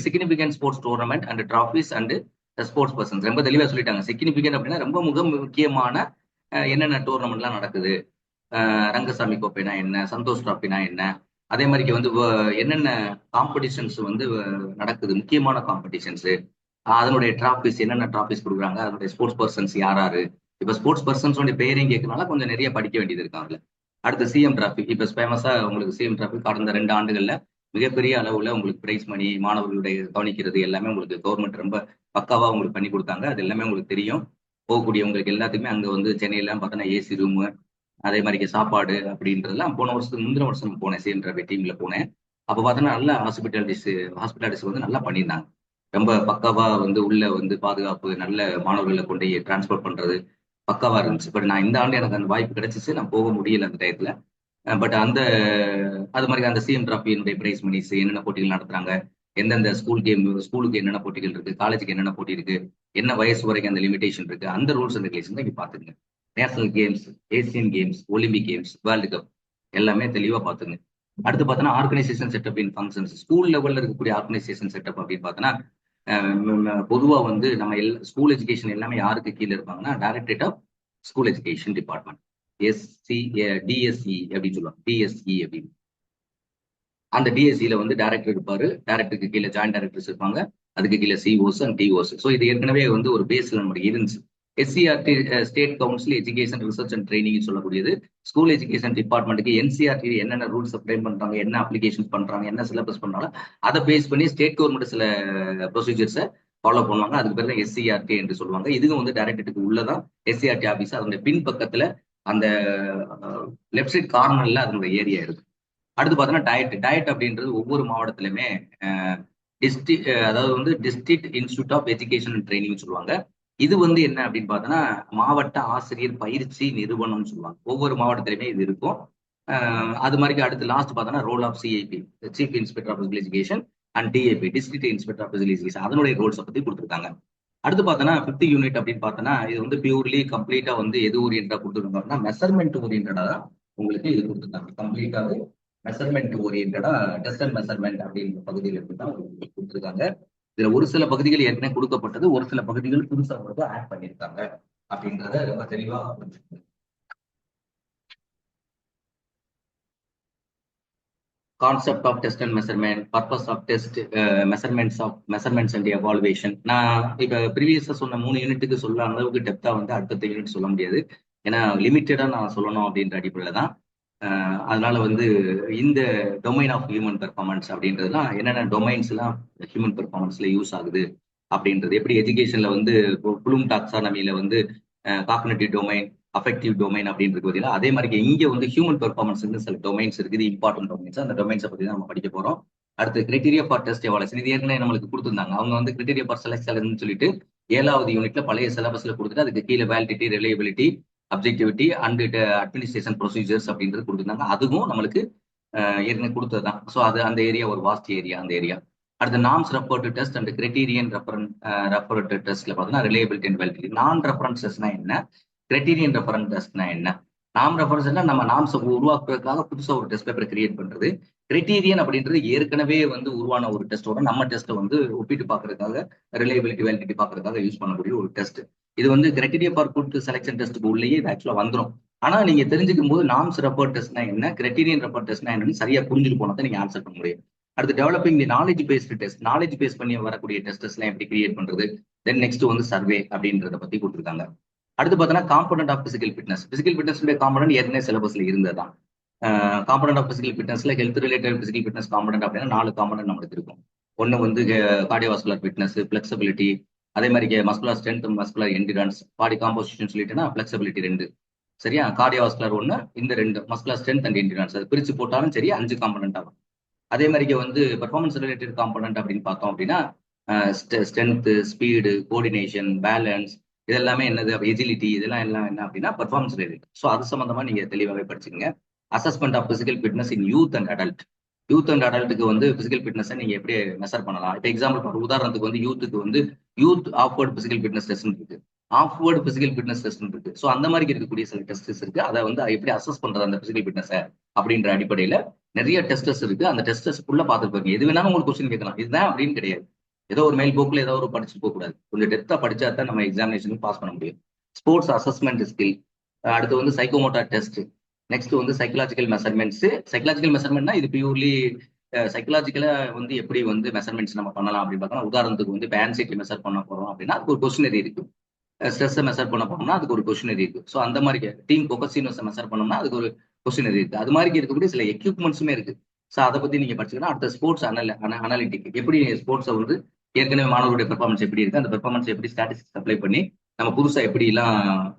significant sports tournament and trophies and sports persons ரொம்ப தெளிவா சொல்லிட்டாங்க. சிக்னிபிகன்ட் அப்படின்னா ரொம்ப முக்கியமான என்னென்ன டோர்னமெண்ட்லாம் நடக்குது. ரங்கசாமி கோப்பைனா என்ன சந்தோஷ் டிராஃபினா என்ன அதே மாதிரி வந்து என்னென்ன காம்படிஷன்ஸ் வந்து நடக்குது, முக்கியமான காம்படிஷன்ஸ், அதனுடைய டிராபிஸ், என்னென்ன டிராபிஸ் கொடுக்குறாங்க, அதனுடைய ஸ்போர்ட்ஸ் பர்சன்ஸ் யாராரு. இப்ப ஸ்போர்ட்ஸ் பர்சன்ஸோட பேரையும் கேட்கறதுனால கொஞ்சம் நிறைய படிக்க வேண்டியது இருக்காங்கல்ல. அடுத்து சிஎம் டிராஃபி. இப்ப ஃபேமஸா உங்களுக்கு சிஎம் டிராஃபி கடந்த 2 ஆண்டுகள்ல மிகப்பெரிய அளவுல உங்களுக்கு பிரைஸ் மணி, மாணவர்களுடைய கவனிக்கிறது எல்லாமே உங்களுக்கு கவர்மெண்ட் ரொம்ப பக்காவா உங்களுக்கு பண்ணி கொடுத்தாங்க. அது எல்லாமே உங்களுக்கு தெரியும். போகக்கூடியவங்களுக்கு எல்லாத்துக்குமே அங்க வந்து சென்னையில பார்த்தோன்னா ஏசி ரூமு, அதே மாதிரி சாப்பாடு அப்படின்றதெல்லாம் போன வருஷத்துக்கு முந்தின வருஷம் போனேன், சிஎம் டிராஃபி டீம்ல போனேன். அப்ப பார்த்தோன்னா நல்ல ஹாஸ்பிட்டாலிட்டிஸ் வந்து நல்லா பண்ணியிருந்தாங்க. ரொம்ப பக்காவா வந்து உள்ள வந்து பாதுகாப்பு, நல்ல மாணவர்களை கொண்டு டிரான்ஸ்போர்ட் பண்றது பக்காவா இருந்துச்சு. பட் நான் இந்த ஆண்டு எனக்கு அந்த வாய்ப்பு கிடைச்சிச்சு, நான் போக முடியல அந்த டயத்துல. பட் அது மாதிரி அந்த சிஎம் டிராஃபியினுடைய பிரைஸ் மணிஸ், என்னென்ன போட்டிகள் நடத்துறாங்க, எந்தெந்த ஸ்கூலுக்கு என்னென்ன போட்டிகள் இருக்கு, காலேஜுக்கு என்னென்ன போட்டி இருக்கு, என்ன வயசு வரைக்கும் அந்த லிமிடேஷன் இருக்கு, அந்த ரூல்ஸ் அண்ட் ரெகுலேஷன் இங்க பாத்துங்க. National games, Asian games, Olympic games, world cup எல்லாமே தெளிவா பாத்துங்க. அடுத்து பார்த்தோன்னா ஆர்கனைசேஷன் செட்டப் இன் ஃபங்க்ஷன்ஸ். ஸ்கூல் லெவல்ல இருக்கக்கூடிய ஆர்கனைசேஷன் செட்டப் அப்படின்னு பார்த்தோன்னா பொதுவா வந்து நம்ம ஸ்கூல் எஜுகேஷன் எல்லாமே யாருக்கு கீழே இருப்பாங்கன்னா directorate of school education department, DSC அப்படின்னு சொல்லுவாங்க. டிஎஸ்இ அப்படின்னு அந்த டிஎஸ்சியில வந்து டைரக்டர் இருப்பாரு. டைரக்டருக்கு கீழே ஜாயிண்ட் டைரக்டர்ஸ் இருப்பாங்க. அதுக்கு கீழே சிஓஸ் அண்ட் டிஓஸ். ஸோ இது ஏற்கனவே வந்து ஒரு பேஸ்ல நமக்கு இருந்துச்சு. SCRT, state council education research and training சொல்லக்கூடியது. ஸ்கூல் எஜுகேஷன் டிபார்ட்மெண்ட்டுக்கு என்சிஆர்டி என்னென்ன ரூல்ஸ் ஃப்ரேம் பண்றாங்க, என்ன அப்ளிகேஷன் பண்றாங்க, என்ன சிலபஸ் பண்றாங்க, அதை பேஸ் பண்ணி ஸ்டேட் கவர்மெண்ட் சில ப்ரொசீஜர்ஸை ஃபாலோ பண்ணுவாங்க. அதுக்கு பேர் தான் எஸ்சிஆர்டி என்று சொல்லுவாங்க. இதுவும் வந்து டைரக்டருக்கு உள்ளதான் எஸ்சிஆர்டி ஆஃபீஸ். அதனுடைய பின் பக்கத்துல அந்த லெஃப்ட் சைட் கார்னர்ல அதனுடைய ஏரியா இருக்கு. அடுத்து பார்த்தோன்னா டயட் அப்படின்றது ஒவ்வொரு மாவட்டத்திலுமே அதாவது வந்து district institute of education and training சொல்லுவாங்க. இது வந்து என்ன அப்படின்னு பார்த்தோன்னா மாவட்ட ஆசிரியர் பயிற்சி நிறுவனம்னு சொல்லுவாங்க. ஒவ்வொரு மாவட்டத்திலுமே இது இருக்கும். அது மாதிரி அடுத்து லாஸ்ட் பார்த்தோன்னா role of CIP, chief inspector of physical education, and DAP, district inspector of physical education, அதனுடைய ரோல்ஸை பத்தி கொடுத்துருக்காங்க. அடுத்து பார்த்தோன்னா 5th யூனிட் அப்படின்னு பார்த்தோன்னா இது வந்து பியூர்லி கம்ப்ளீட்டா வந்து எது ஓரியன்டா கொடுத்துருக்காங்கன்னா மெஷர்மெண்ட் ஓரியன்டா தான் உங்களுக்கு இது கொடுத்துருக்காங்க. கம்ப்ளீட்டாவே மெஷர்மெண்ட் ஓரியன்டா டெஸ்ட் அண்ட் மெஷர்மெண்ட் அப்படின்ற பகுதியில் இருந்து தான் உங்களுக்கு கொடுத்துருக்காங்க. இதுல ஒரு சில பகுதிகள் ஏற்கனவே கொடுக்கப்பட்டது, ஒரு சில பகுதிகள் புதுசாக ஆட் பண்ணியிருக்காங்க அப்படின்றத ரொம்ப தெளிவா புரிஞ்சுக்கணும். Concept of test and measurement, purpose of test, measurements and evaluation. நான் இப்ப ப்ரீவியஸா சொன்ன 3 யூனிட்டுக்கு சொல்ல அளவுக்கு டெப்தா வந்து அடுத்த யூனிட் சொல்ல முடியாது. ஏன்னா லிமிட்டடா நான் சொல்லணும் அப்படின்ற அடிப்படையில தான். அதனால வந்து இந்த டொமைன் ஆஃப் ஹியூமன் பெர்ஃபார்மன்ஸ் அப்படின்றதுலாம் என்னென்ன டொமைன்ஸ் எல்லாம் ஹியூமன் பெர்ஃபார்மன்ஸ்ல யூஸ் ஆகுது அப்படின்றது, எப்படி எஜுகேஷன்ல வந்து ப்ளூம் டாக்ஸானமியில வந்து காக்னிட்டிவ் டொமைன், அஃபெக்டிவ் டொமைன் அப்படின்னு இருக்கு பார்த்தீங்களா, அதே மாதிரி இங்க வந்து ஹியூமன் பெர்ஃபார்மன்ஸ் சில டொமைன்ஸ் இருக்குது, இம்பார்ட்டன்ட் டொமைன்ஸ். அந்த டொமைன்ஸை பத்தி தான் நம்ம படிக்க போறோம். அடுத்து கிரைட்டீரியா ஃபார் டெஸ்ட் எவாலுவேஷன். இது ஏற்கனவே நம்மளுக்கு கொடுத்துருந்தாங்க. அவங்க வந்து கிரைட்டீரியா ஃபார் செலக்ஷன் சொல்லிட்டு 7வது யூனிட்ல பழைய சிலபஸ்ல கொடுத்துட்டு அதுக்கு கீழே validity, reliability, objectivity and administration procedures அப்படின்றது கொடுத்துருந்தாங்க. அதுவும் நம்மளுக்கு ஏற்கனவே கொடுத்தது தான். ஸோ அது அந்த ஏரியா ஒரு வாஸ்ட் ஏரியா, அந்த ஏரியா. அடுத்த norms referred test and criterion referred டெஸ்ட்ல பார்த்தீங்கன்னா ரிலையபிலிட்டி அண்ட் வேலிடிட்டி. நான் ரெஃபரன்ஸ் டெஸ்ட்னா என்ன, கிரைட்டீரியன் ரெஃபரன்ஸ் டெஸ்ட்னா என்ன? நாம் ரெஃபரன்ஸ்னா நம்ம நாம்ஸ் உருவாக்குறதுக்காக புதுசாக ஒரு டெஸ்ட் பேப்பர் கிரியேட் பண்றது. கிரைட்டீரியன் அப்படின்றது ஏற்கனவே வந்து உருவான ஒரு டெஸ்ட்டோட நம்ம டெஸ்ட்டை வந்து ஒப்பிட்டு பார்க்கறதுக்காக, ரிலையபிலிட்டி வேலிடிட்டி பார்க்கறதுக்காக யூஸ் பண்ணக்கூடிய ஒரு டெஸ்ட். இது வந்து கிரைட்டீரியா ஃபார் குட் செலக்ஷன் டெஸ்ட்டுக்கு உள்ளேயே இது ஆக்சுவலா வந்துடும். ஆனா நீங்க தெரிஞ்சுக்கும் போது நாம்ஸ் ரெஃபர்ட் டெஸ்ட்னா என்ன, கிரைட்டீரியன் ரெஃபர்ட் டெஸ்ட்னா என்னன்னு சரியா புரிஞ்சுட்டு போனா தான் நீங்க ஆன்சர் பண்ண முடியும். அடுத்து developing the knowledge based test. Knowledge base பண்ணி வரக்கூடிய டெஸ்ட்ஸ் எல்லாம் எப்படி கிரியேட் பண்றது. தென் நெக்ஸ்ட் வந்து சர்வே அப்படின்றத பத்தி கொடுத்துருக்காங்க. அடுத்து பார்த்தோன்னா component of physical fitness. Physical fitness component ஏற்கனவே சிலபஸ்ல இருந்ததுதான். காம்பனன்ட் ஆஃப் பிசிக்கல் ஃபிட்னஸ்ல health related physical fitness component அப்படின்னா 4 காம்பனன்ட் நம்மளுக்கு இருக்கும். ஒன்று வந்து கார்டியோவாஸ்குலர் ஃபிட்னஸ், ஃபிளெக்சிபிலிட்டி, அதே மாதிரி muscular strength, muscular endurance, body composition சொல்லிட்டுனா ஃபிளெக்சிபிலிட்டி 2. சரியா? கார்டியோவாஸ்குலர் 1, இந்த 2 மஸ்குலர் ஸ்ட்ரென்த் அண்ட் என்டிரன்ஸ். அது பிரிச்சு போட்டாலும் சரி 5 காம்பனன்ட் ஆகும். அதே மாதிரி வந்து பெர்ஃபார்மன்ஸ் ரிலேட்டட் காம்பனன்ட் அப்படின்னு பார்த்தோம் அப்படின்னா ஸ்ட்ரென்த், ஸ்பீடு, கோஆர்டினேஷன், பேலன்ஸ், இதெல்லாமே என்னது, எஜிலிட்டி, இதெல்லாம் எல்லாம் என்ன அப்படின்னா பெர்ஃபார்மன்ஸ் ரிலேட்டட். ஸோ அது சம்பந்தமா நீங்க தெளிவாகவே படிச்சுங்க. Assessment of physical fitness in youth and adult. Youth and அடல்ட்டுக்கு வந்து பிசிக்கல் ஃபிட்னஸை நீங்க எப்படி மெஷர் பண்ணலாம். இப்போ எக்ஸாம்பிள் உதாரணத்துக்கு வந்து யூத்துக்கு வந்து யூத் ஆஃப்வர்ட் பிசிக்கல் ஃபிட்னஸ் டெஸ்ட் இருக்கு, ஆஃப்வர்ட் பிசிக்கல் ஃபிட்னஸ் டெஸ்ட் இருக்கு. ஸோ அந்த மாதிரி இருக்கக்கூடிய சில டெஸ்ட்ஸ் இருக்கு. அதை வந்து எப்படி அசஸ் பண்றது அந்த பிசிக்கல் ஃபிட்னஸை அப்படின்ற அடிப்படையில நிறைய டெஸ்டஸ் இருக்கு. அந்த டெஸ்டஸ்க்குள்ள பார்த்துருப்பாங்க. எது வேணாலும் உங்களுக்கு கொஸ்டின் கேட்கலாம். இதுதான் அப்படின்னு கிடையாது. ஏதோ ஒரு மெயில் போக்குல ஏதோ ஒரு படிச்சுட்டு போக கூடாது. கொஞ்சம் டெப்தா படிச்சா தான் நம்ம எக்ஸாமினேஷனுக்கு பாஸ் பண்ண முடியும். Sports assessment skill. அடுத்து வந்து சைக்கோமோட்டார் டெஸ்ட், நெக்ஸ்ட் வந்து சைக்கலாஜிக்கல் மெஷர்மெண்ட்ஸ். சைக்கலாஜிக்கல் மெஷர்மெண்ட்னா இது பியூர்லி சைக்கலாஜிக்கலா வந்து எப்படி வந்து மெஷர்மெண்ட்ஸ் நம்ம பண்ணலாம் அப்படின்னு பார்த்தோம்னா, உதாரணத்துக்கு வந்து இப்போ ஆன்சைட்டி மெஷர் பண்ண போறோம் அப்படின்னா அதுக்கு ஒரு கொஸ்டினரி இருக்கு. ஸ்ட்ரெஸ்ஸை மெஷர் பண்ண போனோம்னா அதுக்கு ஒரு கொஸ்டினரி இருக்கு. ஸோ அந்த மாதிரி டீம் கொகசிவ்னஸ் மெஷர் பண்ணோம்னா அதுக்கு ஒரு கொஸ்டினரி இருக்கு. அது மாதிரி இருக்கக்கூடிய சில எக்யூப்மெண்ட்ஸுமே இருக்கு. ஸோ அதை பத்தி நீங்க படிச்சுக்கணும். அடுத்த ஸ்போர்ட்ஸ் அனாலிட்டிக் எப்படி ஸ்போர்ட்ஸை வந்து ஏற்கனவே மாணவருடைய பெர்ஃபார்மன்ஸ் எப்படி இருக்கு, அந்த பெர்ஃபார்மன்ஸ் எப்படி ஸ்டாட்டிஸ்டிக்ஸ் அப்ளை பண்ணி நம்ம புதுசா எப்படி எல்லாம்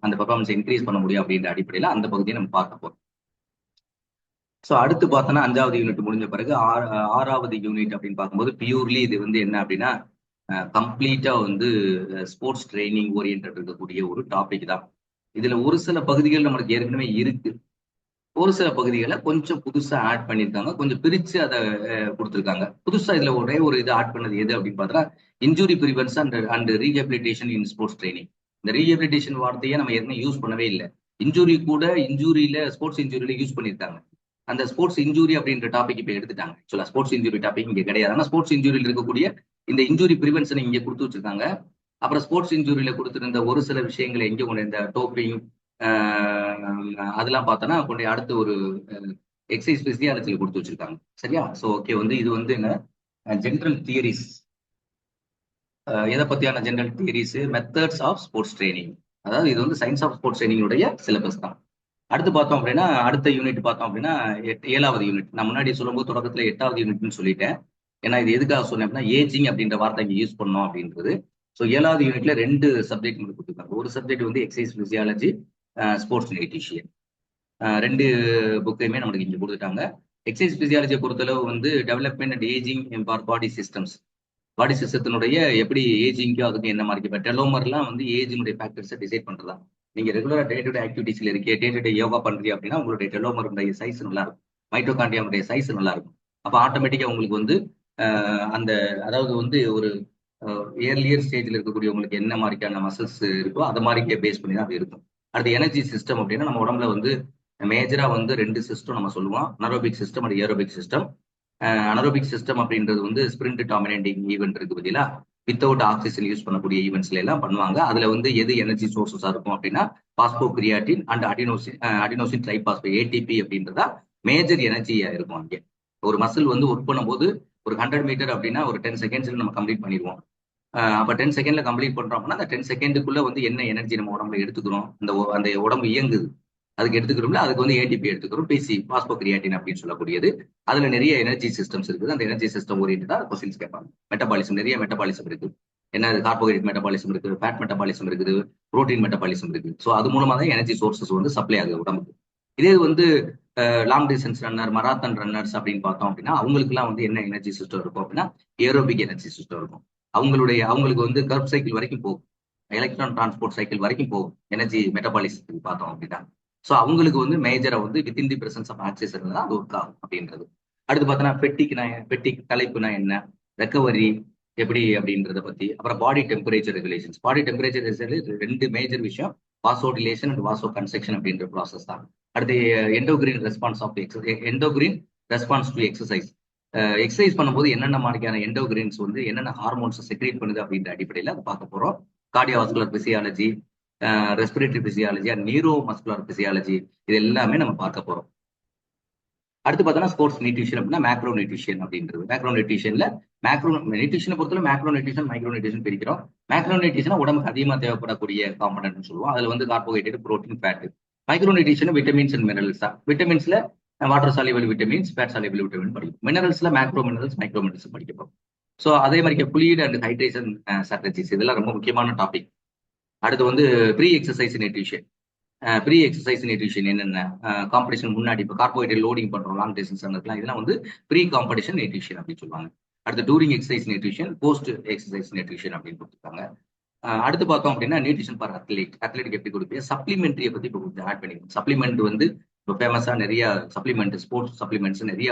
அந்த பெர்ஃபார்மன்ஸ் இன்க்ரீஸ் பண்ண முடியும் அப்படின்ற அடிப்படையில் அந்த பகுதியை நம்ம பார்க்க போறோம். ஸோ அடுத்து பார்த்தோன்னா 5வது யூனிட் முடிஞ்ச பிறகு 6வது யூனிட் அப்படின்னு பார்க்கும்போது பியூர்லி இது வந்து என்ன அப்படின்னா கம்ப்ளீட்டா வந்து ஸ்போர்ட்ஸ் ட்ரைனிங் ஓரியன்ட் இருக்கக்கூடிய ஒரு டாபிக் தான். இதுல ஒரு சில பகுதிகள் நம்மளுக்கு ஏற்கனவே இருக்கு, ஒரு சில பகுதிகளை கொஞ்சம் புதுசா ஆட் பண்ணியிருக்காங்க, கொஞ்சம் பிரிச்சு அதை கொடுத்துருக்காங்க. புதுசா இதுல ஒரே ஒரு இது ஆட் பண்ணது எது அப்படின்னு பார்த்தா injury prevention and rehabilitation in sports training. இந்த ரீஹபிலிட்டேஷன் வார்த்தையை நம்ம ஏற்கனவே யூஸ் பண்ணவே இல்லை. இன்ஜுரி கூட இன்ஜுரியில ஸ்போர்ட்ஸ் இன்ஜுரியில யூஸ் பண்ணியிருக்காங்க. அந்த ஸ்போர்ட்ஸ் இன்ஜுரி அப்படின்ற டாபிக் இப்போ எடுத்துட்டாங்க. ஆக்சுவலா ஸ்போர்ட்ஸ் இன்ஜுரி டாபிக் இங்க கிடையாது. ஆனா ஸ்போர்ட்ஸ் இன்ஜுரியில் இருக்கக்கூடிய இந்த இன்ஜுரி ப்ரிவென்ஷனை இங்க கொடுத்து வச்சிருக்காங்க. அப்புறம் ஸ்போர்ட்ஸ் இன்ஜுரியில கொடுத்திருந்த ஒரு சில விஷயங்களை எங்க கொண்டு இந்த டோப்பிங் அதெல்லாம் பார்த்தோன்னா கொண்டு அடுத்து ஒரு எக்ஸசைஸ் பிசியாலஜியில் கொடுத்து வச்சிருக்காங்க. சரியா? ஸோ ஓகே, வந்து இது வந்து என்ன ஜென்ரல் தியரிஸ். எதை பத்தியான general theories? Methods of sports training. அதாவது இது வந்து சயின்ஸ் ஆஃப் ஸ்போர்ட்ஸ் ட்ரைனிங்குடைய சிலபஸ் தான். அடுத்து பார்த்தோம் அப்படின்னா அடுத்த யூனிட் பார்த்தோம் அப்படின்னா 7வது யூனிட். நான் முன்னாடி சொல்லும்போது தொடக்கத்துல 8வது யூனிட்னு சொல்லிட்டேன். ஏன்னா இது எதுக்காக சொன்னேன் அப்படின்னா ஏஜிங் அப்படின்ற வார்த்தை இங்க யூஸ் பண்ணோம் அப்படின்றது. ஸோ 7வது யூனிட்ல 2 சப்ஜெக்ட் கொடுத்துருக்காங்க. ஒரு சப்ஜெக்ட் வந்து எக்ஸசைஸ் பிசியாலஜி, ஸ்போர்ட்ஸ் நியூட்ரிஷன். 2 புக்கையுமே நம்மளுக்கு இங்க கொடுத்துட்டாங்க. எக்ஸசைஸ் பிசியாலஜியை பொறுத்தளவு வந்து development and ageing for body systems. Body சிஸ்டத்தினுடைய எப்படி ஏஜிங்கோ அதுக்கு என்ன மாதிரி இப்போ டெலோமர்லாம் வந்து ஏஜினுடைய ஃபேக்டர்ஸை டிசைட் பண்றதா. நீங்க ரெகுலரா டே டு டே ஆக்டிவிட்டிஸ்ல இருக்கே, டே டு டே யோகா பண்றீங்க அப்படின்னா உங்களுடைய டெலோமருடைய சைஸ் நல்லா இருக்கும், மைட்டோகாண்ட்ரியாவுடைய சைஸ் நல்லா இருக்கும். அப்போ ஆட்டோமேட்டிக்கா உங்களுக்கு வந்து அந்த அதாவது வந்து ஒரு ஏர்லியர் ஸ்டேஜ்ல இருக்கக்கூடிய உங்களுக்கு என்ன மாதிரியான மசில்ஸ் இருக்கோ அதை மாதிரி பேஸ் பண்ணி தான் அது இருக்கும். அடுத்து எனர்ஜி சிஸ்டம் அப்படின்னா நம்ம உடம்புல வந்து மேஜரா வந்து 2 சிஸ்டம் நம்ம சொல்லுவோம், anaerobic system and aerobic system. Anaerobic system அப்படின்றது வந்து ஸ்பிரிண்ட் டாமினேட்டிங் ஈவென்ட் இருக்கு பதிலா வித்தவுட் ஆக்சிஜன் யூஸ் பண்ணக்கூடிய ஈவெண்ட்ஸ்ல எல்லாம் பண்ணுவாங்க. அதுல வந்து எது எனர்ஜி சோர்சஸா இருக்கும் அப்படின்னா phospho creatine and adenosine triphosphate ATP அப்படின்றதா மேஜர் எனர்ஜியா இருக்கும். அங்கே ஒரு மசில் வந்து ஒர்க் பண்ணும்போது ஒரு 100 மீட்டர் அப்படின்னா ஒரு 10 செகண்ட்ஸ்ல நம்ம கம்ப்ளீட் பண்ணிடுவோம். அப்ப 10 செகண்ட்ல கம்ப்ளீட் பண்றோம் அப்படின்னா அந்த 10 செகண்டுக்குள்ள வந்து என்ன எனர்ஜி நம்ம உடம்புல எடுத்துக்கிறோம், அந்த உடம்பு இயங்குது அதுக்கு எடுத்துக்கிறோம்ல, அதுக்கு வந்து ஏடிபி எடுத்துக்கிறோம், பிசி பாஸ்போ கிரியாட்டின் அப்படின்னு சொல்லக்கூடியது. அதுல நிறைய எனர்ஜி சிஸ்டம்ஸ் இருக்குது. அந்த எனர்ஜி சிஸ்டம் ஓரியன்டா கொஸ்டின்ஸ் கேட்பாங்க. மெட்டபாலிசம், நிறைய மெட்டபாலிசம் இருக்கு. என்ன கார்போஹைட்ரேட் மெட்டபாலிசம் இருக்குது, ஃபேட் மெட்டபாலிசம் இருக்குது, புரோட்டீன் மெட்டபாலிசம் இருக்குது. ஸோ அது மூலமா தான் எனர்ஜி சோர்சஸ் வந்து சப்ளை ஆகுது உடம்புக்கு. இதே வந்து long distance runner, marathon runners அப்படின்னு பார்த்தோம் அப்படின்னா அவங்களுக்குலாம் வந்து என்ன எனர்ஜி சிஸ்டம் இருக்கும் அப்படின்னா ஏரோபிக் எனர்ஜி சிஸ்டம் இருக்கும். அவங்களுக்கு வந்து கர்ப் சைக்கிள் வரைக்கும் போகும், எலக்ட்ரான் டிரான்ஸ்போர்ட் சைக்கிள் வரைக்கும் போகும் எனர்ஜி மெட்டபாலிசத்துக்கு பார்த்தோம் அப்படின்னா. ஸோ அவங்களுக்கு வந்து மேஜரா வந்து within the presence of axis இருந்தால் அது ஒர்க் ஆகும் அப்படின்றது. அடுத்து பார்த்தோன்னா பெட்டிக் தலைப்புனா என்ன, ரெக்கவரி எப்படி அப்படின்றத பத்தி, அப்புறம் body temperature regulations. Body temperature 2 major விஷயம், வாசோடிலேஷன் அண்ட் வாசோ கன்ஸ்ட்ரக்ஷன் அப்படின்ற ப்ராசஸ் தான். அடுத்து எண்டோகிரீன் ரெஸ்பான்ஸ் டு எக்ஸசைஸ். எக்ஸசைஸ் பண்ணும்போது என்னென்ன மாதிரியான எண்டோகிரீன்ஸ் வந்து என்னென்ன ஹார்மோன்ஸ் செக்ரேட் பண்ணுது அப்படின்ற அடிப்படையில் அதை பார்க்க போறோம். Cardiovascular physiology, respiratory physiology and neuro muscular physiology, இது எல்லாமே நம்ம பார்க்க போறோம். அடுத்து பார்த்தோம்னா ஸ்போர்ட்ஸ் நியூட்ரிஷன் அப்படின்னா மேக்ரோ நியூட்ரிஷன் அப்படின்றது. மேக்ரோ நியூட்ரிஷன்ல நியூட்ரிஷனை பொறுத்தவரை மேக்ரோ நியூட்ரிஷன், மைக்ரோ நியூட்ரிஷன் பிரிக்கிறோம். மேக்ரோ நியூட்ரிஷன் உடம்புக்கு அதிகமாக தேவைப்படக்கூடிய காம்பனன்ட் சொல்லுவோம். அதுல வந்து carbohydrate, protein, fat. Micro nutrition vitamins and minerals தான். விட்டமின்ஸ்ல water soluble vitamins, fat soluble vitamin படிக்கும். மினரல்ஸ்ல மேக்ரோ மினரல்ஸ், மைக்ரோ மினரல்ஸ் படிக்கப்போம். ஸோ அதே மாதிரி ஃப்ளூயிட் அண்ட் ஹைட்ரேஷன் ஸ்ட்ராட்டஜிஸ், இதெல்லாம் ரொம்ப முக்கியமான டாபிக். அடுத்து வந்து pre exercise nutrition. Pre exercise nutrition என்னென்ன, காம்படிஷன் முன்னாடி இப்போ கார்போஹைட்ரேட் லோடிங் பண்றோம் லாங் டிஸ்டன்ஸ் இருக்கலாம், இதெல்லாம் வந்து ப்ரீ காம்படிஷன் நியூட்ரிஷன் அப்படின்னு சொல்லுவாங்க. அடுத்து during exercise nutrition, post exercise nutrition அப்படின்னு கொடுத்துருக்காங்க. அடுத்து பார்த்தோம் அப்படின்னா நியூட்ரிஷன் ஃபார் அத்லெட்டிக் எப்படி கொடுப்பீங்க, சப்ளிமெண்ட்ரியை பத்தி இப்போ கொஞ்சம் ஆட் பண்ணிக்கணும். சப்ளிமெண்ட் வந்து இப்போ ஃபேமஸா நிறைய சப்ளிமெண்ட், ஸ்போர்ட்ஸ் சப்ளிமெண்ட்ஸ் நிறைய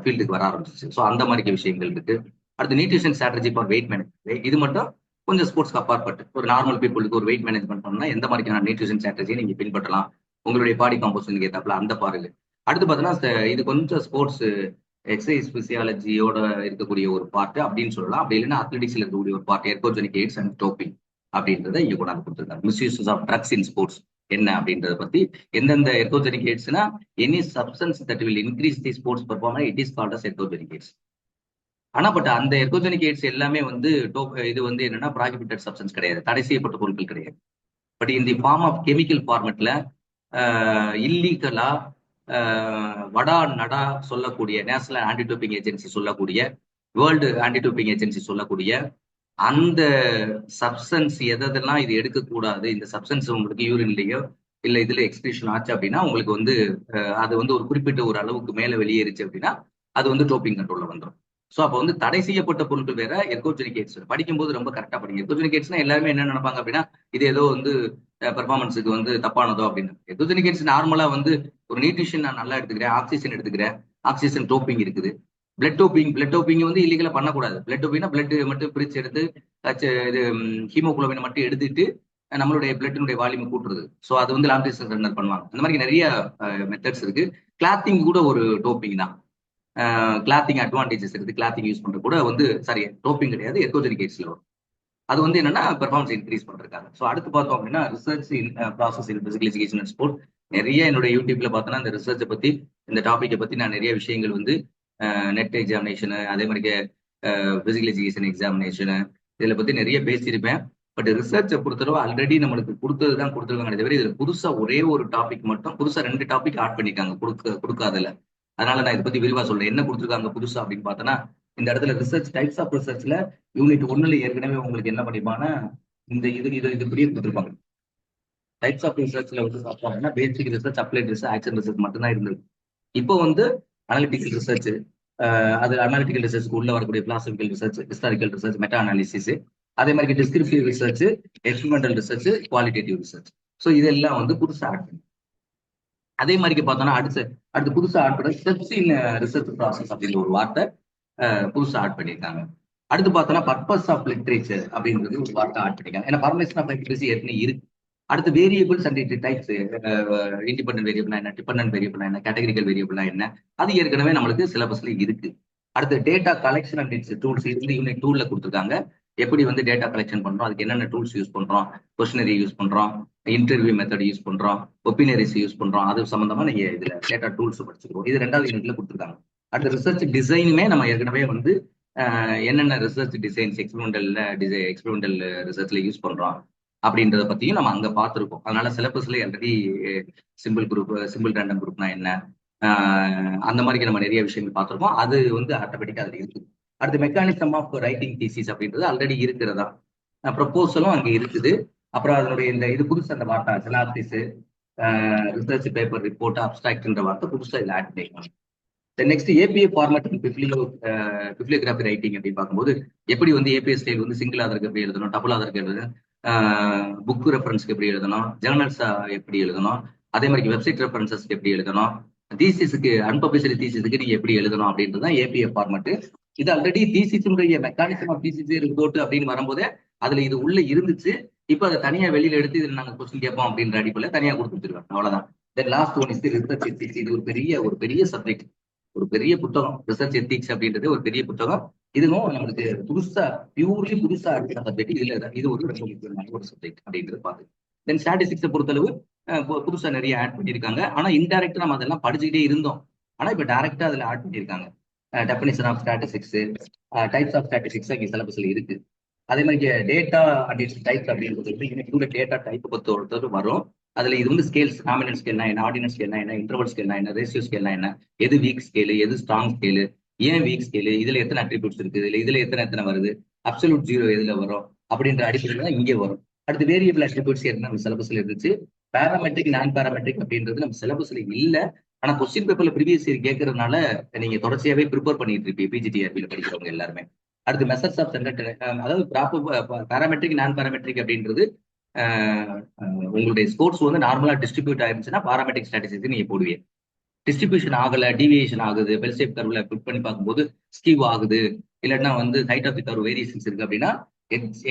ஃபீல்டுக்கு வர ஆரம்பிச்சிச்சு. ஸோ அந்த மாதிரி விஷயங்கள் இருக்கு. அடுத்து nutrition strategy for wait management. இது மட்டும் கொஞ்சம் ஸ்போர்ட்ஸ்க்கு அப்பாற்பட்டு ஒரு நார்மல் பீப்புளுக்கு ஒரு வெயிட் மேனேஜ்மெண்ட் பண்ணா எந்த மாதிரியான நியூட்ரிஷன் ஸ்ட்ராட்டஜியை நீங்க பின்பற்றலாம், உங்களுடைய பாடி காம்போசிஷனுக்கு ஏத்தாப்புல அந்த பாருங்க. அடுத்து பார்த்தோன்னா இது கொஞ்சம் ஸ்போர்ட்ஸ் எக்ஸசைஸ் பிசியாலஜியோட இருக்கக்கூடிய ஒரு பார்ட் அப்படின்னு சொல்லலாம். அப்படி இல்லைன்னா அத்லெட்டிக்ஸ்ல இருக்கக்கூடிய ஒரு part, ergogenic aids and doping அப்படின்றத இங்க கொண்டாந்து கொடுத்துருக்காங்க. Misuses of drugs in sports. என்ன அப்படின்றத பத்தி. எந்தெந்த எர்கோஜெனிக் எய்ட்ஸ்னா any substance that will increase the sports performance it is called as ergogenic aids. ஆனா பட் அந்த எர்கோஜெனிக் எய்ட்ஸ் எல்லாமே வந்து இது வந்து என்னன்னா ப்ராஹிபிட்டட் சப்ஸ்டன்ஸ் கிடையாது, தடை செய்யப்பட்ட பொருட்கள் கிடையாது. பட் இந்த ஃபார்ம் ஆஃப் கெமிக்கல் ஃபார்மெட்ல இல்லீகலா வடா நடா சொல்லக்கூடிய நேஷனல் ஆன்டி டோப்பிங் ஏஜென்சி சொல்லக்கூடிய, வேர்ல்டு ஆன்டி டோப்பிங் ஏஜென்சி சொல்லக்கூடிய அந்த சப்ஸ்டன்ஸ் எதெல்லாம் இது எடுக்கக்கூடாது, இந்த சப்ஸ்டன்ஸ் உங்களுக்கு யூரின்லயோ இல்ல இதுல எக்ஸ்கிரீஷன் ஆச்சு அப்படின்னா உங்களுக்கு வந்து அது வந்து ஒரு குறிப்பிட்ட ஒரு அளவுக்கு மேல வெளியேறிச்சு அப்படின்னா அது வந்து டோப்பிங் கண்ட்ரோல்ல வந்துடும். ஸோ அப்போ வந்து தடை செய்யப்பட்ட பொருட்கள் வேற, எர்கோஜெனிக் எய்ட்ஸ் படிக்கும்போது ரொம்ப கரெக்டா படிங்க. எர்கோஜெனிக் எய்ட்ஸ்னா எல்லாருமே என்ன நினைப்பாங்க அப்படின்னா இது ஏதோ வந்து பெர்ஃபார்மன்ஸுக்கு வந்து தப்பானதோ அப்படின்னு. எர்கோஜெனிக் எய்ட்ஸ் நார்மலா வந்து ஒரு நியூட்ரிஷன் நான் நல்லா எடுத்துக்கிறேன், ஆக்சிஜன் எடுத்துக்கிறேன், ஆக்சிஜன் டோப்பிங் இருக்குது. பிளட் டோப்பிங் வந்து இல்லீகலா பண்ணக்கூடாது. பிளட் டோப்பிங்னா பிளட் மட்டும் பிரிச்சு எடுத்து இது ஹீமோகுளோபினை மட்டும் எடுத்துட்டு நம்மளுடைய பிளட்டினுடைய வால்யூம் கூட்டுறது. ஸோ அது வந்து லாங் டிஸ்டன்ஸ் ரன்னர் பண்ணுவாங்க. அந்த மாதிரி நிறைய மெத்தட்ஸ் இருக்கு. கிளாத்திங் கூட ஒரு டோப்பிங் தான். கிளாத்திங் அட்வான்டேஜஸ் இருக்குது. கிளாத்திங் யூஸ் பண்றது கூட வந்து சாரி டோப்பிங் கிடையாது, எர்கோஜெனிக் எய்ட்ஸ்ல வரும். அது வந்து என்னன்னா பெர்ஃபார்மன்ஸ் இன்க்ரீஸ் பண்றதுக்காக. ஸோ அடுத்து பார்த்தோம் அப்படின்னா research in process in physical education and sport. நிறைய என்னுடைய யூடியூப்ல பார்த்தோன்னா இந்த ரிசர்ச்சை பத்தி, இந்த டாபிக்கை பத்தி நான் நிறைய விஷயங்கள் வந்து நெட் எக்ஸாமினேஷனு, அதே மாதிரி பிசிக்கல் எஜுகேஷன் எக்ஸாமினேஷனு இதில் பத்தி நிறைய பேசியிருப்பேன். பட் ரிசர்ச்சை பொறுத்தளவு ஆல்ரெடி நம்மளுக்கு கொடுத்தது தான் கொடுத்துருக்காங்க தவிர இதுல புதுசா ஒரே ஒரு டாபிக் மட்டும், புதுசா 2 டாபிக் ஆட் பண்ணிருக்காங்க கொடுக்காதல. அதனால நான் இதை பத்தி விரிவா சொல்றேன். என்ன கொடுத்துருக்காங்க புதுசா அப்படின்னு பார்த்தோன்னா, இந்த இடத்துல ரிசர்ச் டைப்ஸ் ஆஃப் ரிசர்ச்ல யூனிட் 1ல ஏற்கனவே உங்களுக்கு என்ன பண்ணிப்பாங்கன்னா இந்த இது இப்படியே கொடுத்துருப்பாங்க. டைப்ஸ் ஆஃப் ரிசர்ச்ல வந்து பார்த்தோம்னா basic research, applied research, action research மட்டும்தான் இருந்தது. இப்போ வந்து அனாலிட்டிக்கல் ரிசர்ச், அது அனாலிட்டிக்கல் ரிசர்ச்சுக்கு உள்ள வரக்கூடிய philosophical research, historical research, meta analysis, அதே மாதிரி descriptive research, experimental research, qualitative research. So இதெல்லாம் வந்து புதுசா ஆட் பண்ணி, அதே மாதிரி பார்த்தோம்னா அடுத்து புதுசா ஆட் பண்ண ஸ்டெப்ஸ் இன் ரிசர்ச் ப்ராசஸ் அப்படின்ற ஒரு வார்த்தை புதுசா ஆட் பண்ணியிருக்காங்க. அடுத்து பார்த்தோம்னா பர்பஸ் ஆஃப் லிட்ரேச்சர் அப்படின்றது ஒரு வார்த்தை ஆட் பண்ணிருக்காங்க. ஏன்னா ஃபார்மேஷன் ஆஃப் லிட்ரேசி ஏற்கனவே இருக்கு. அடுத்து வேரியபிள்ஸ் அண்ட் டைப்ஸ், இண்டிபெண்டன்ட் வேரியபிள்னா என்ன, டிபெண்டன்ட் வேரியபிள்னா என்ன, கேட்டகரிக்கல் வேரியபிள்னா என்ன, அது ஏற்கனவே நம்மளுக்கு சிலபஸ்ல இருக்கு. அடுத்து data collection and it's tools, இது யூனிட் 2ல கொடுத்துருக்காங்க. எப்படி வந்து டேட்டா கலெக்ஷன் பண்றோம், அதுக்கு என்னென்ன டூல்ஸ் யூஸ் பண்றோம், கொஸ்டினரி யூஸ் பண்றோம், இன்டர்வியூ மெத்தட் யூஸ் பண்றோம், ஒப்பீனியரிஸ் யூஸ் பண்றோம், அது சம்பந்தமா நீங்க இதுல டேட்டா டூல்ஸ் படிச்சுக்கிறோம். இது 2வது யூனிட்ல கொடுத்துருக்காங்க. அடுத்த ரிசர்ச் டிசைனுமே நம்ம ஏற்கனவே வந்து என்னென்ன ரிசர்ச் டிசைன்ஸ் எக்ஸ்பெரிமெண்டல் ரிசர்ச்ல யூஸ் பண்றோம் அப்படின்றத பத்தியும் நம்ம அங்க பார்த்துருக்கோம். அதனால சிலபஸ்ல ஆல்ரெடி சிம்பிள் ரேண்டம் குரூப்னா என்ன, அந்த மாதிரி நம்ம நிறைய விஷயங்கள் பார்த்துருக்கோம். அது வந்து ஆட்டோமேட்டிக்கா அதுல இருக்குது. அடுத்து மெக்கானிசம் ஆஃப் ரைட்டிங் தீசிஸ் அப்படின்றது ஆல்ரெடி இருக்கிறதா, ப்ரொபோசலும் அங்க இருக்குது. அப்புறம் அதனுடைய இந்த இது புதுசு அந்த வார்த்தை சினாப்சிஸ், ரிசர்ச் பேப்பர் ரிப்போர்ட், அப்டிராக்ட்ன்ற வார்த்தை புதுசா இதுல ஆட் பண்ணிக்கலாம். Next API format bibliography writing அப்படின்னு பார்க்கும்போது எப்படி வந்து ஏபிஐ ஸ்டைல் வந்து சிங்கிள் ஆதருக்கு எப்படி எழுதணும், டபுள் ஆதருக்கு எழுதணும், புக் ரெஃபரன்ஸ்க்கு எப்படி எழுதணும், ஜேர்னல்ஸ் எப்படி எழுதணும், அதே மாதிரி வெப்சைட் ரெஃபரன்சஸ்க்கு எப்படி எழுதணும், தீசிஸுக்கு அன்பப்ளிஷ்டு தீசிஸுக்கு நீங்க எப்படி எழுதணும் அப்படின்றது தான் ஏபிஐ ஃபார்மேட். இது ஆல்ரெடி தீசிஸுடைய மெக்கானிசம் ஆஃப் தீசிஸ் ரிப்போர்ட் அப்படின்னு வரும்போதே அதுல இது உள்ள இருந்துச்சு. இப்போ அதை தனியா வெளியில எடுத்து இதுல நாங்க கொஸ்டின் கேட்போம் அப்படின்ற அடிப்படையில் தனியா கொடுத்துருக்காங்க. அவ்வளவுதான். Then last one is research ethics. இது ஒரு பெரிய சப்ஜெக்ட், ஒரு பெரிய புத்தகம். ரிசர்ச் எத்திக்ஸ் அப்படின்றது ஒரு பெரிய புத்தகம். இதுவும் நம்மளுக்கு பியூர்லி புதுசா இருக்கிற சப்ஜெக்ட். இது ஒரு ரொம்ப முக்கியமான ஒரு சப்ஜெக்ட் அப்படின்றது பாத்து. தென் ஸ்டாட்டிஸ்டிக்ஸை பொறுத்தளவு புதுசா நிறைய ஆட் பண்ணியிருக்காங்க. ஆனா இன்டைரக்டா நம்ம அதெல்லாம் படிச்சுக்கிட்டே இருந்தோம். ஆனா இப்ப டைரக்டா அதுல ஆட் பண்ணியிருக்காங்க. Definition of statistics, types of statistics இங்க சிலபஸ்ல இருக்கு. அதே மாதிரி டேட்டா அண்ட் இட்ஸ் டைப்ஸ் அப்படின்றது டேட்டா டைப் பொறுத்தவரை வரும். அதுல இது வந்து ஸ்கேல்ஸ், நாமினல் ஸ்கேல்னா என்ன, ஆர்டினல் ஸ்கேல்னா என்ன, இன்டர்வல் ஸ்கேல்னா என்ன, ரேஷியோ ஸ்கேல்னா என்ன, எது வீக் ஸ்கேலு, எது ஸ்ட்ராங் ஸ்கேலு, ஏன் வீக் ஸ்கேலு, இதுல எத்தனை அட்ரிபியூட்ஸ் இருக்குது, இதுல எத்தனை வருது, அப்சல்யூட் ஜீரோ எதுல வரும் அப்படின்ற அடிப்படையில் தான் இங்கே வரும். அடுத்து வேரியபிள் அட்ரிபியூட்ஸ் என்ன நம்ம சிலபஸ்ல இருந்துச்சு. பேராமெட்ரிக், நான் பேராமெட்ரிக் அப்படின்றது நம்ம சிலபஸ்ல இல்ல. ஆனா கொஸ்டின் பேப்பர்ல ப்ரீவியஸ் இயர் கேட்கறதுனால நீங்க தொடர்ச்சியாவே ப்ரிப்பேர் பண்ணிட்டு இருப்பீங்க பிஜிடிஆர்பியில் படிக்கிறவங்க எல்லாருமே. அடுத்து மெசர்ஸ் ஆஃப் சென்டர், அதாவது ப்ராப்பர் பேராமெட்ரிக், நான் பேராமெட்ரிக் அப்படின்றது உங்களுடைய ஸ்கோர்ஸ் வந்து நார்மலா டிஸ்ட்ரிபியூட் ஆயிருந்துச்சுன்னா பாராமெட்ரிக் ஸ்டாட்டிஸ்டிக்ஸ் நீங்க போடுவீங்க. டிஸ்ட்ரிபியூஷன் ஆகல, டிவியேஷன் ஆகுது, பெல் ஷேப் கர்வ்ல ஃபிட் பண்ணி பார்க்கும்போது ஸ்கீவ் ஆகுது, இல்லைன்னா வந்து height of the curve variations இருக்கு அப்படின்னா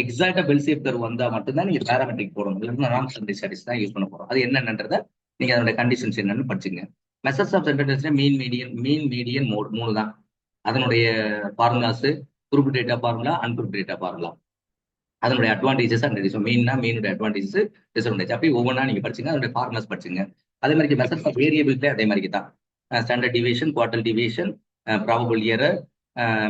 எக்ஸாக்டா பெல் ஷேப் கர்வ் வந்தா மட்டும்தான் நீங்க பேராமெட்ரிக் போடணும். இல்லைன்னா நான் ஸ்டாண்டர்ட் ஸ்டாட்டிஸ்டிக்ஸ் தான் யூஸ் பண்ண போறோம். அது என்னன்றத நீங்க அதோட கண்டிஷன்ஸ் என்னன்னு படிச்சுங்க. Measures of centre mean median mode 3 தான். அதனுடைய formulas group data formula, ungroup data formula. அதனுடைய அட்வான்டேஜஸ் அண்ட் மீன்னா மீனுடைய அட்வான்டேஜஸ், டிஸ்அட்வான்டேஜ் அப்படி ஒவ்வொன்றா நீங்க படிச்சுங்க. அதனுடைய ஃபார்முலாஸ் படிச்சுங்க. அதே மாதிரி மெத்தட்ஸ் ஆஃப் வேரியபிள்ஸே அதே மாதிரி தான். Standard deviation, quarter deviation, probable error,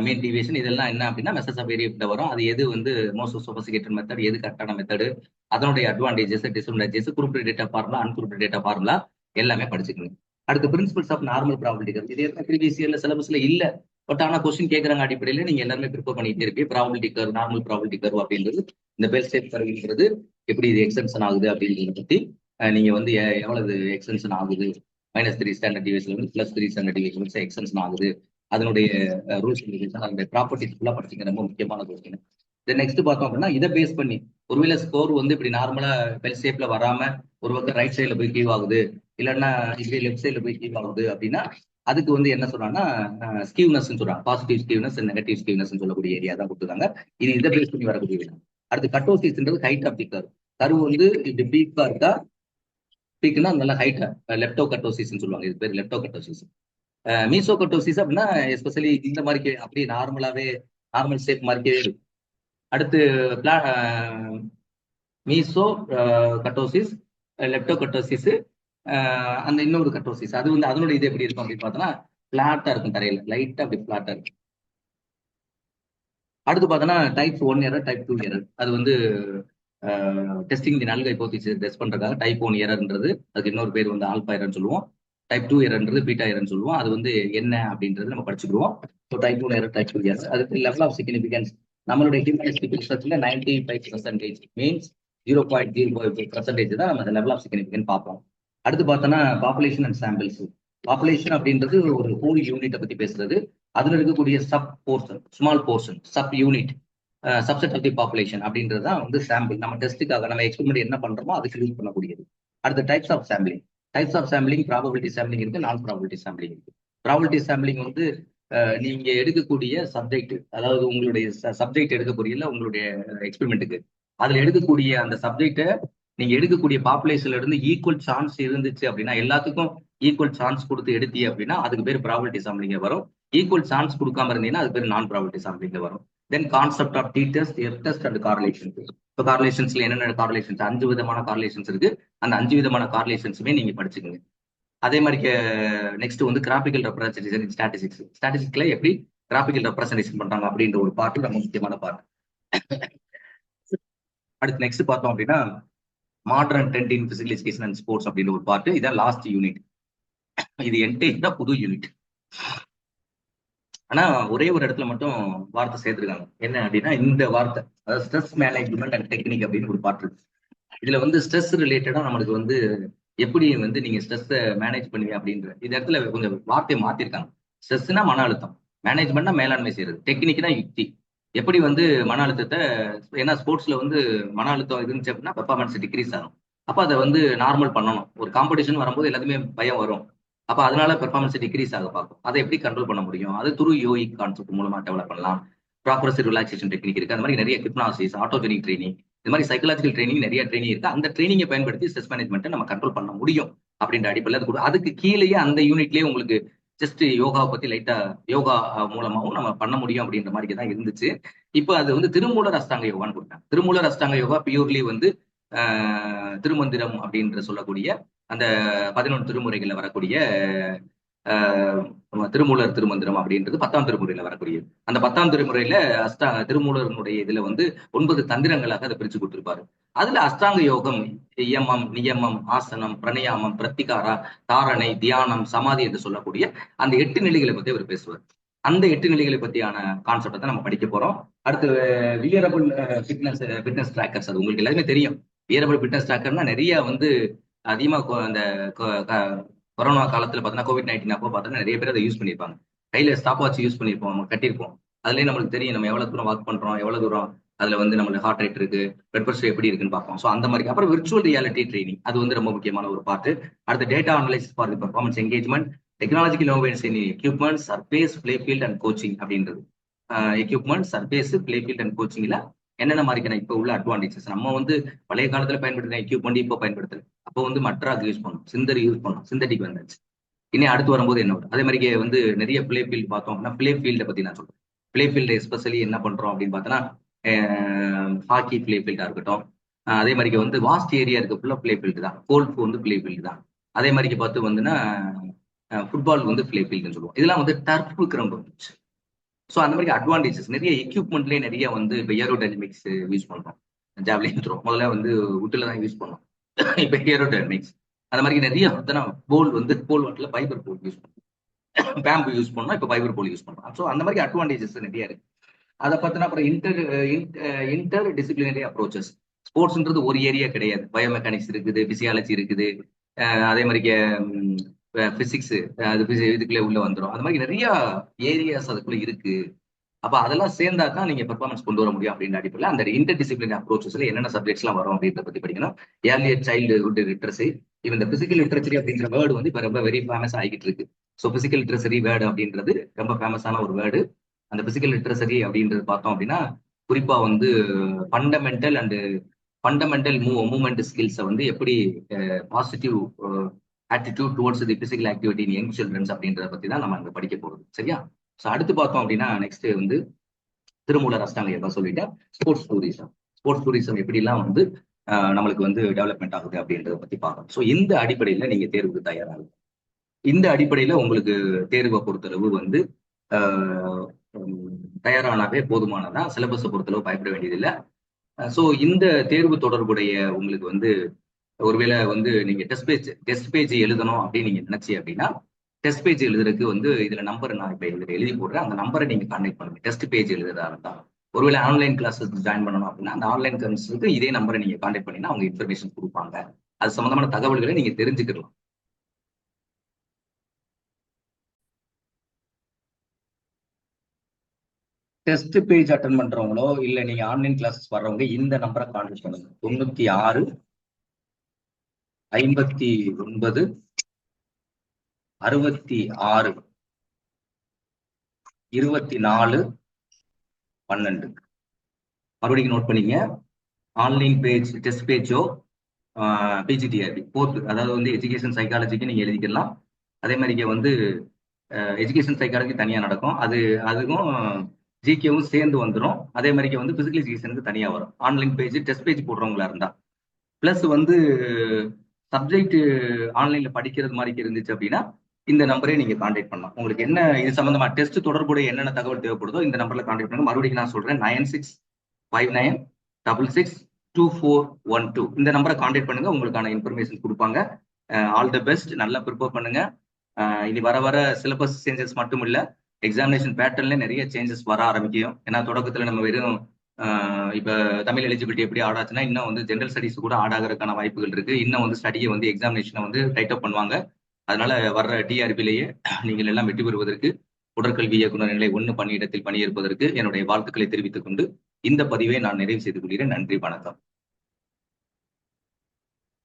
மீன் டிவியேஷன், இதெல்லாம் என்ன அப்படின்னா மெத்தட்ஸ் ஆஃப் வேரியபிள் வரும். அது எது வந்து மோஸ்ட் சொபிஸ்டிகேட்டட் மெத்தட், எது கரெக்டான மெத்தடு, அதனுடைய advantages, disadvantages, grouped data formula, ungrouped data formula எல்லாமே படிச்சுக்கணும். அடுத்து பிரின்சிபல்ஸ் ஆஃப் நார்மல் ப்ராபபிலிட்டி. இது என்ன ப்ரீவியஸ் இயர்ல சிலபஸ்ல இல்ல, பட் ஆனா கொஸ்டின் கேட்கறாங்க அடிப்படையில நீங்க எல்லாருமே ப்ரிப்பேர் பண்ணிட்டே இருப்பீங்க. Probability curve, normal probability curve அப்படின்றது, இந்த பெல் ஸ்டேப் கர்வ்ங்கிறது எப்படி இது எக்ஸ்டென்ஷன் ஆகுது அப்படின்றத பத்தி நீங்க வந்து எவ்வளவு எக்ஸ்டென்ஷன் ஆகுது, -3 ஸ்டாண்டர்ட் டிவியேஷன்ல இருந்து +3 ஸ்டாண்டர்ட் டிவியேஷன் எக்ஸ்டென்ஷன் ஆகுது, அதனுடைய ரூல்ஸ் ரெகுலேஷன், அதனுடைய ப்ராப்பர்ட்டிஸ் ஃபுல்லா படிச்சுங்க. ரொம்ப முக்கியமான கொஸ்டின். நெக்ஸ்ட் பார்த்தோம் அப்படின்னா இதை பேஸ் பண்ணி ஒருவேளை ஸ்கோர் வந்து இப்படி நார்மலா பெல் ஷேப்ல வராம ஒரு பக்கம் ரைட் சைட்ல போய் கீவ் ஆகுது, இல்லைன்னா இப்படி லெஃப்ட் சைட்ல போய் கீவ் ஆகுது அப்படின்னா அதுக்கு வந்து என்ன சொல்றாங்கன்னா ஸ்கியூனஸ் சொல்றாங்க. பாசிட்டிவ் ஸ்கியூனஸ், நெகட்டிவ் ஸ்கியூனஸ் சொல்லக்கூடிய ஏரியா தான் கொடுத்துருக்காங்க. இது இதை பேஸ் பண்ணி வரக்கூடிய. அடுத்து கட்டோசிஸ்ன்றது height of the curve. Curve வந்து இப்படி பீக்கா இருக்கா, பீக்னா நல்ல ஹைட், லெப்டோ கட்டோசிஸ் சொல்லுவாங்க. இது பேர் லெப்டோ கட்டோசிஸ். மீசோ கட்டோசிஸ் அப்படின்னா எஸ்பெஷலி இந்த மாதிரி அப்படியே நார்மலாவே நார்மல் ஷேப் மாதிரியே இருக்கும். அடுத்து மீசோ கட்டோசிஸ், லெப்டோ கட்டோசிஸ், அந்த இன்னொரு கட்டோசிஸ், அது வந்து அதனோட இது எப்படி இருக்கும் அப்படின்னு பார்த்தோன்னா பிளாட்டா இருக்கும், தரையில லைட்டா அப்படி பிளாட்டா இருக்கும். அடுத்து பார்த்தோன்னா டைப் 1 எரர், டைப் 2 எரர். அது வந்து டெஸ்டிங் தி நல் ஹைபோதீசிஸ் டெஸ்ட் பண்றதுக்காக டைப் 1 எரர்ன்றது, அதுக்கு இன்னொரு பேர் வந்து ஆல்பா எரர்னு சொல்லுவோம். டைப் 2 எரர்ன்றது பீட்டா எரர்னு சொல்லுவோம். அது வந்து என்ன அப்படின்றது நம்ம படிச்சுக்குவோம். So type 1 error, type 2 error. அதுக்கு லெவல் ஆஃப் சிக்னிஃபிகன்ஸ் நம்மளுடைய ஹியூமனிஸ்டிக் ரிசர்ச்ல 95% மீன்ஸ் 0.05% தான் நம்ம லெவல் ஆஃப் சிக்னிஃபிகன்ஸ் பார்ப்போம். அடுத்து பார்த்தோன்னா பாப்புலேஷன் அண்ட் சாம்பிள்ஸ். பாப்புலேஷன் அப்படின்றது ஒரு ஹோல் யூனிட்டை பத்தி பேசுறது. அதுல இருக்கக்கூடிய sub portion, small portion, sub unit, subset of the population அப்படின்றது தான் வந்து சாம்பிள். நம்ம டெஸ்ட்டுக்காக நம்ம எக்ஸ்பெரிமெண்ட் என்ன பண்றோமோ அதுக்கு யூஸ் பண்ணக்கூடியது. அடுத்த types of sampling. Types of sampling probability sampling இருக்கு, நான் ப்ராபபிலிட்டி சாம்பிளிங் இருக்கு. ப்ராபபிலிட்டி சாம்பிளிங் வந்து நீங்க எடுக்கக்கூடிய சப்ஜெக்ட், அதாவது உங்களுடைய சப்ஜெக்ட் எடுக்கக்கூடிய உங்களுடைய எக்ஸ்பெரிமெண்ட்டுக்கு அதுல எடுக்கக்கூடிய அந்த சப்ஜெக்டை நீங்க எடுக்கக்கூடிய பாப்புலேஷன்ல இருந்து ஈக்குவல் சான்ஸ் இருந்துச்சு அப்படின்னா, எல்லாத்துக்கும் ஈக்குவல் சான்ஸ் கொடுத்து எடுத்தீங்க அப்படின்னா அதுக்கு பேர் ப்ராபபிலிட்டி சாம்பிளிங் வரும். ஈக்குவல் சான்ஸ் கொடுக்காம இருந்தீங்கன்னா அது பேர் நான் ப்ராபபிலிட்டி சாம்பிளிங் வரும். Then concept of T test, F test and correlation. இப்போ கார்லேஷன்ஸ்ல என்னென்ன கார்லேஷன்ஸ், 5 விதமான கார்லேஷன்ஸ் இருக்கு. அந்த 5 விதமான கார்லேஷன்ஸுமே நீங்க படிச்சுக்கோங்க. அதே மாதிரி நெக்ஸ்ட் வந்து கிராபிக்கல் ரெப்ரசன்டேஷன் ஸ்டாட்டிஸ்டிக்ஸ். ஸ்டாட்டிஸ்டிக்ஸ்ல எப்படி கிராபிக்கல் ரெப்ரசன்டேஷன் பண்றாங்க அப்படின்ற ஒரு பார்ட் ரொம்ப முக்கியமான பார்ட். அடுத்து நெக்ஸ்ட் பார்த்தோம் அப்படின்னா modern trend in physical education and sports அப்படின்ற ஒரு பார்ட். இதான் லாஸ்ட் யூனிட். இது என்டையர் புது யூனிட். ஆனா ஒரே ஒரு இடத்துல மட்டும் வார்த்தை சேர்த்திருக்காங்க. என்ன அப்படின்னா இந்த வார்த்தை, அதாவது ஸ்ட்ரெஸ் மேனேஜ்மெண்ட் அண்ட் டெக்னிக் அப்படின்னு ஒரு பார்ட் இருக்கு. இதுல வந்து ஸ்ட்ரெஸ் ரிலேட்டடா நம்மளுக்கு வந்து எப்படி வந்து நீங்க ஸ்ட்ரெஸ் மேனேஜ் பண்ணுவீங்க அப்படின்ற இந்த இடத்துல கொஞ்சம் வார்த்தையை மாத்திருக்காங்க. ஸ்ட்ரெஸ்னா மன அழுத்தம், மேனேஜ்மெண்ட்னா மேலாண்மை செய்யறது, டெக்னிக்னா யுக்தி. எப்படி வந்து மன அழுத்தத்தை, ஏன்னா ஸ்போர்ட்ஸ்ல வந்து மன அழுத்தம் இருந்துச்சு அப்படின்னா பெர்ஃபார்மன்ஸ் டிக்ரீஸ் ஆகும். அப்ப அதை வந்து நார்மல் பண்ணணும். ஒரு காம்படிஷன் வரும்போது எல்லாத்துமே பயம் வரும். அப்ப அதனால பெர்ஃபார்மன்ஸ் டிக்ரீஸ் ஆக பார்க்கும். அதை எப்படி கண்ட்ரோல் பண்ண முடியும்? அது துரு யோகிக் கான்செப்ட் மூலமா டெவலப் பண்ணலாம். ப்ராக்ரஸிவ் ரிலாக்ஸேஷன் டெக்னிக் இருக்கு. அந்த மாதிரி நிறைய ஹிப்னாசிஸ், ஆட்டோஜெனிக் ட்ரைனிங், இது மாதிரி சைக்கலாஜிக்கல் ட்ரைனிங் நிறைய ட்ரைனிங் இருக்கு. அந்த ட்ரைனிங்கை பயன்படுத்தி ஸ்ட்ரெஸ் மேனேஜ்மெண்ட்டை நம்ம கண்ட்ரோல் பண்ண முடியும் அப்படின்ற அடிப்படையில் அதுக்கு கீழேயே அந்த யூனிட்லயே உங்களுக்கு ஜஸ்ட் யோகாவை பத்தி லைட்டா யோகா மூலமாவும் நம்ம பண்ண முடியும் அப்படின்ற மாதிரி தான் இருந்துச்சு. இப்போ அது வந்து திருமூலர் அஷ்டாங்க யோகான்னு கொடுத்தாங்க. திருமூலர் அஷ்டாங்க யோகா பியூர்லி வந்து திருமந்திரம் அப்படின்ற சொல்லக்கூடிய அந்த 11 திருமுறைகள்ல வரக்கூடிய திருமூலர் திருமந்திரம் அப்படின்றது 10ஆம் திருமுறையில வரக்கூடியது. அந்த 10ஆம் திருமுறையில திருமூலருடைய இதுல வந்து 9 தந்திரங்களாக அதை பிரிச்சு கொடுத்திருப்பாரு. அதுல அஷ்டாங்க யோகம், யமம், நியமம், ஆசனம், பிரணயாமம், பிரத்திகாரா, தாரணை, தியானம், சமாதி என்று சொல்லக்கூடிய அந்த 8 நிலைகளை பத்தி அவர் பேசுவார். அந்த 8 நிலைகளை பத்தியான கான்செப்டை தான் நம்ம படிக்க போறோம். அடுத்து வியரபிள் ஃபிட்னஸ் ட்ராக்கர்ஸ். அது உங்களுக்கு எல்லாருமே தெரியும். வியரபிள் ஃபிட்னஸ் ட்ராக்கர்னா நிறைய வந்து அதிகமா அந்த கொரோனா காலத்துல பார்த்தோன்னா COVID-19 அப்போ பார்த்தோன்னா நிறைய பேர் அதை யூஸ் பண்ணியிருப்பாங்க. கையில ஸ்டாப் வாட்ச் யூஸ் பண்ணியிருப்போம், நம்ம கட்டியிருப்போம். அதுலயே நம்மளுக்கு தெரியும் நம்ம எவ்வளவு தூரம் வாக் பண்றோம், எவ்வளவு தூரம் அதுல வந்து நம்மளுக்கு ஹார்ட் ரேட் இருக்கு, பிளட் ப்ரெஷர் எப்படி இருக்குன்னு பார்ப்போம். ஸோ அந்த மாதிரி. அப்புறம் விர்ச்சுவல் ரியாலிட்டி ட்ரைனிங், அது வந்து ரொம்ப முக்கியமான ஒரு பார்ட். அடுத்த data analysis for the performance engagement, technological innovations in equipment, surface, play field and coaching அப்படின்றது. Equipment, surface, play field and கோச்சிங்ல என்னென்ன மாதிரிக்கான இப்போ உள்ள அட்வான்டேஜஸ். நம்ம வந்து பழைய காலத்துல பயன்படுத்தின எக்யூப்மெண்ட் இப்போ பயன்படுத்துறது. அப்போ வந்து மட்ராக் யூஸ் பண்ணோம், சிந்தரி யூஸ் பண்ணோம், சிந்தட்டிக் வந்தாச்சு. இனி அடுத்து வரும்போது என்ன வரும்? அதே மாதிரி வந்து நிறைய பிளே ஃபீல்டு பார்த்தோம் அப்படின்னா பிளே ஃபீல்டை பத்தி நான் சொல்றேன். பிளே ஃபீல்டு எஸ்பெஷலி என்ன பண்றோம் அப்படின்னு பார்த்தோன்னா ஹாக்கி பிளே ஃபீல்டா இருக்கட்டும். அதே மாதிரிக்கு வந்து வாஸ்ட் ஏரியா இருக்கு, ஃபுல்லா பிளே ஃபீல்டு தான். கோல்ஃப் வந்து பிளே ஃபீல்டு தான். அதே மாதிரிக்கு பார்த்து வந்துன்னா ஃபுட்பால் வந்து பிளே ஃபீல்டுன்னு சொல்லுவோம். இதெல்லாம் வந்து டர்ஃப் கிரவுண்ட் வந்துச்சு. ஸோ அந்த மாதிரி அட்வான்டேஜஸ் நிறைய எக்யூப்மெண்ட்லேயே நிறைய வந்து இப்போ ஏரோடைனமிக்ஸ் யூஸ் பண்றோம். ஜாவ்லின் த்ரோ முதல்ல வந்து உட்டில் தான் யூஸ் பண்ணோம். இப்போ ஏரோடைனமிக்ஸ் அந்த மாதிரி நிறைய போல் வந்து போல் வாட்டில் ஃபைபர் போல் யூஸ் பண்ணுறோம். பேம்பு யூஸ் பண்ணோம், இப்போ ஃபைபர் போல் யூஸ் பண்றோம். ஸோ அந்த மாதிரி அட்வான்டேஜஸ் நிறைய இருக்கு. அதை பார்த்தினா அப்புறம் இன்டர் டிசிப்ளினரி அப்ரோச்சஸ். ஸ்போர்ட்ஸ்ன்றது ஒரு ஏரியா கிடையாது. பயோமெக்கானிக்ஸ் இருக்குது, பிசியாலஜி இருக்குது, அதே மாதிரி பிசிக்ஸ், அது இதுக்குள்ளே உள்ள வந்துடும். அந்த மாதிரி நிறைய ஏரியாஸ் அதுக்குள்ள இருக்கு. அப்ப அதெல்லாம் சேர்ந்தா தான் நீங்க பெர்ஃபார்மன்ஸ் கொண்டு வர முடியும் அப்படின்னு அடிப்படையில் அந்த இன்டர் டிசிப்ளினரி அப்ரோச்சஸ்ல என்னென்ன சப்ஜெக்ட்ஸ் எல்லாம் வரும் அப்படின்றத பத்தி படிக்கணும். Earlier childhood literacy. இப்போ இந்த பிசிக்கல் லிட்ரஸரி அப்படிங்கிற வேர்டு வந்து இப்ப ரொம்ப வெரி ஃபேமஸ் ஆகிட்டு இருக்கு. ஸோ பிசிக்கல் லிட்ரஸரி வேர்டு அப்படின்றது ரொம்ப ஃபேமஸான ஒரு வேர்டு. அந்த பிசிக்கல் லிட்ரஸரி அப்படின்றது பார்த்தோம் அப்படின்னா குறிப்பா வந்து ஃபண்டமெண்டல் மூவ்மெண்ட் ஸ்கில்ஸை வந்து எப்படி positive attitude towards the physical activity in young childrens அப்படின்றத பத்தி தான் நம்ம அங்க படிக்க போறோம். சரியா? ஸோ அடுத்து பார்த்தோம் அப்படின்னா நெக்ஸ்ட் வந்து திருமூலர் அஷ்டாங்க யோகா சொல்லிட்டேன். ஸ்போர்ட்ஸ் டூரிசம் எப்படிலாம் வந்து நம்மளுக்கு வந்து டெவலப்மெண்ட் ஆகுது அப்படின்றத பத்தி பார்க்கணும். ஸோ இந்த அடிப்படையில நீங்க தேர்வுக்கு தயாராகும். இந்த அடிப்படையில உங்களுக்கு தேர்வை பொறுத்தளவு வந்து தயாரானாவே போதுமானதா. சிலபஸை பொறுத்தளவு பயப்பட வேண்டியதில்லை. ஸோ இந்த தேர்வு தொடர்புடைய உங்களுக்கு வந்து ஒருவேளை வந்து நீங்க டெஸ்ட் பேஜ் எழுதணும் அப்படின்னு நீங்க நினைச்சி அப்படின்னா டெஸ்ட் பேஜ் எழுதுறதுக்கு வந்து இதுல நம்பர் நான் இப்ப எழுதி போடுறேன். அந்த நம்பரை நீங்க கான்டெக்ட் பண்ணுங்க. டெஸ்ட் பேஜ் எழுதுறதா இருந்தா ஒருவேளை ஆன்லைன் கிளாஸஸ் ஜாயின் பண்ணணும் அப்படின்னா அந்த ஆன்லைன் கிளாஸுக்கு இதே நம்பரை நீங்க கான்டெக்ட் பண்ணினா அவங்க இன்ஃபர்மேஷன் கொடுப்பாங்க. அது சம்பந்தமான தகவல்களை நீங்க தெரிஞ்சுக்கலாம். டெஸ்ட் பேஜ் அட்டன் பண்றவங்களோ இல்ல நீங்க ஆன்லைன் கிளாஸஸ் வர்றவங்க இந்த நம்பரை கான்டெக்ட் பண்ணுங்க. 96 59 66 24 12. மறுபடியும் நோட் பண்ணிங்க. ஆன்லைன் பேஜ் டெஸ்ட் பேஜோ பிஜிடிஆர்பி போர்த், அதாவது வந்து எஜுகேஷன் சைக்காலஜிக்கு நீங்க எழுதிக்கலாம். அதே மாதிரிக்கு வந்து எஜுகேஷன் சைக்காலஜி தனியா நடக்கும். அதுக்கும் ஜிகேவும் சேர்ந்து வந்துடும். அதே மாதிரிக்கு வந்து பிசிக்கல் எஜுகேஷனுக்கு தனியா வரும். ஆன்லைன் பேஜ் டெஸ்ட் பேஜ் போடுறவங்களா இருந்தா பிளஸ் வந்து சப்ஜெக்ட் ஆன்லைன்ல படிக்கிறது மாதிரி இருந்துச்சு அப்படின்னா இந்த நம்பரே நீங்க கான்டாக்ட் பண்ணலாம். உங்களுக்கு என்ன இது சம்பந்தமா டெஸ்ட் தொடர்புடைய என்னென்ன தகவல் தேவைப்படுதோ இந்த நம்பர்ல கான்டாக்ட் பண்ணுங்க. மறுபடியும் நான் சொல்றேன் 9659662412 இந்த நம்பரை கான்டாக்ட் பண்ணுங்க. உங்களுக்கான இன்ஃபர்மேஷன் கொடுப்பாங்க. All the best. நல்லா ப்ரிப்பேர் பண்ணுங்க. இனி வர சிலபஸ் சேஞ்சஸ் மட்டும் இல்ல, எக்ஸாமினேஷன் பேட்டர்ன்ல நிறைய சேஞ்சஸ் வர ஆரம்பிக்கும். ஏன்னா தொடக்கத்துல நம்ம வெறும் இப்ப தமிழ் எலிஜிபிலிட்டி எப்படி ஆடாச்சுன்னா இன்னும் வந்து ஜென்ரல் ஸ்டடிஸ் கூட ஆடாகிறதுக்கான வாய்ப்புகள் இருக்கு. இன்னும் வந்து ஸ்டடியை வந்து எக்ஸாமினேஷனை வந்து டைட் அப் பண்ணுவாங்க. அதனால வர்ற டிஆர்பிலேயே நீங்கள் எல்லாம் வெற்றி பெறுவதற்கு உடற்கல்வி இயக்குநர் நிலை 1 பணியிடத்தில் பணியேற்பதற்கு என்னுடைய வாழ்த்துக்களை தெரிவித்துக் கொண்டு இந்த பதிவை நான் நிறைவு செய்து கொள்கிறேன். நன்றி, வணக்கம்.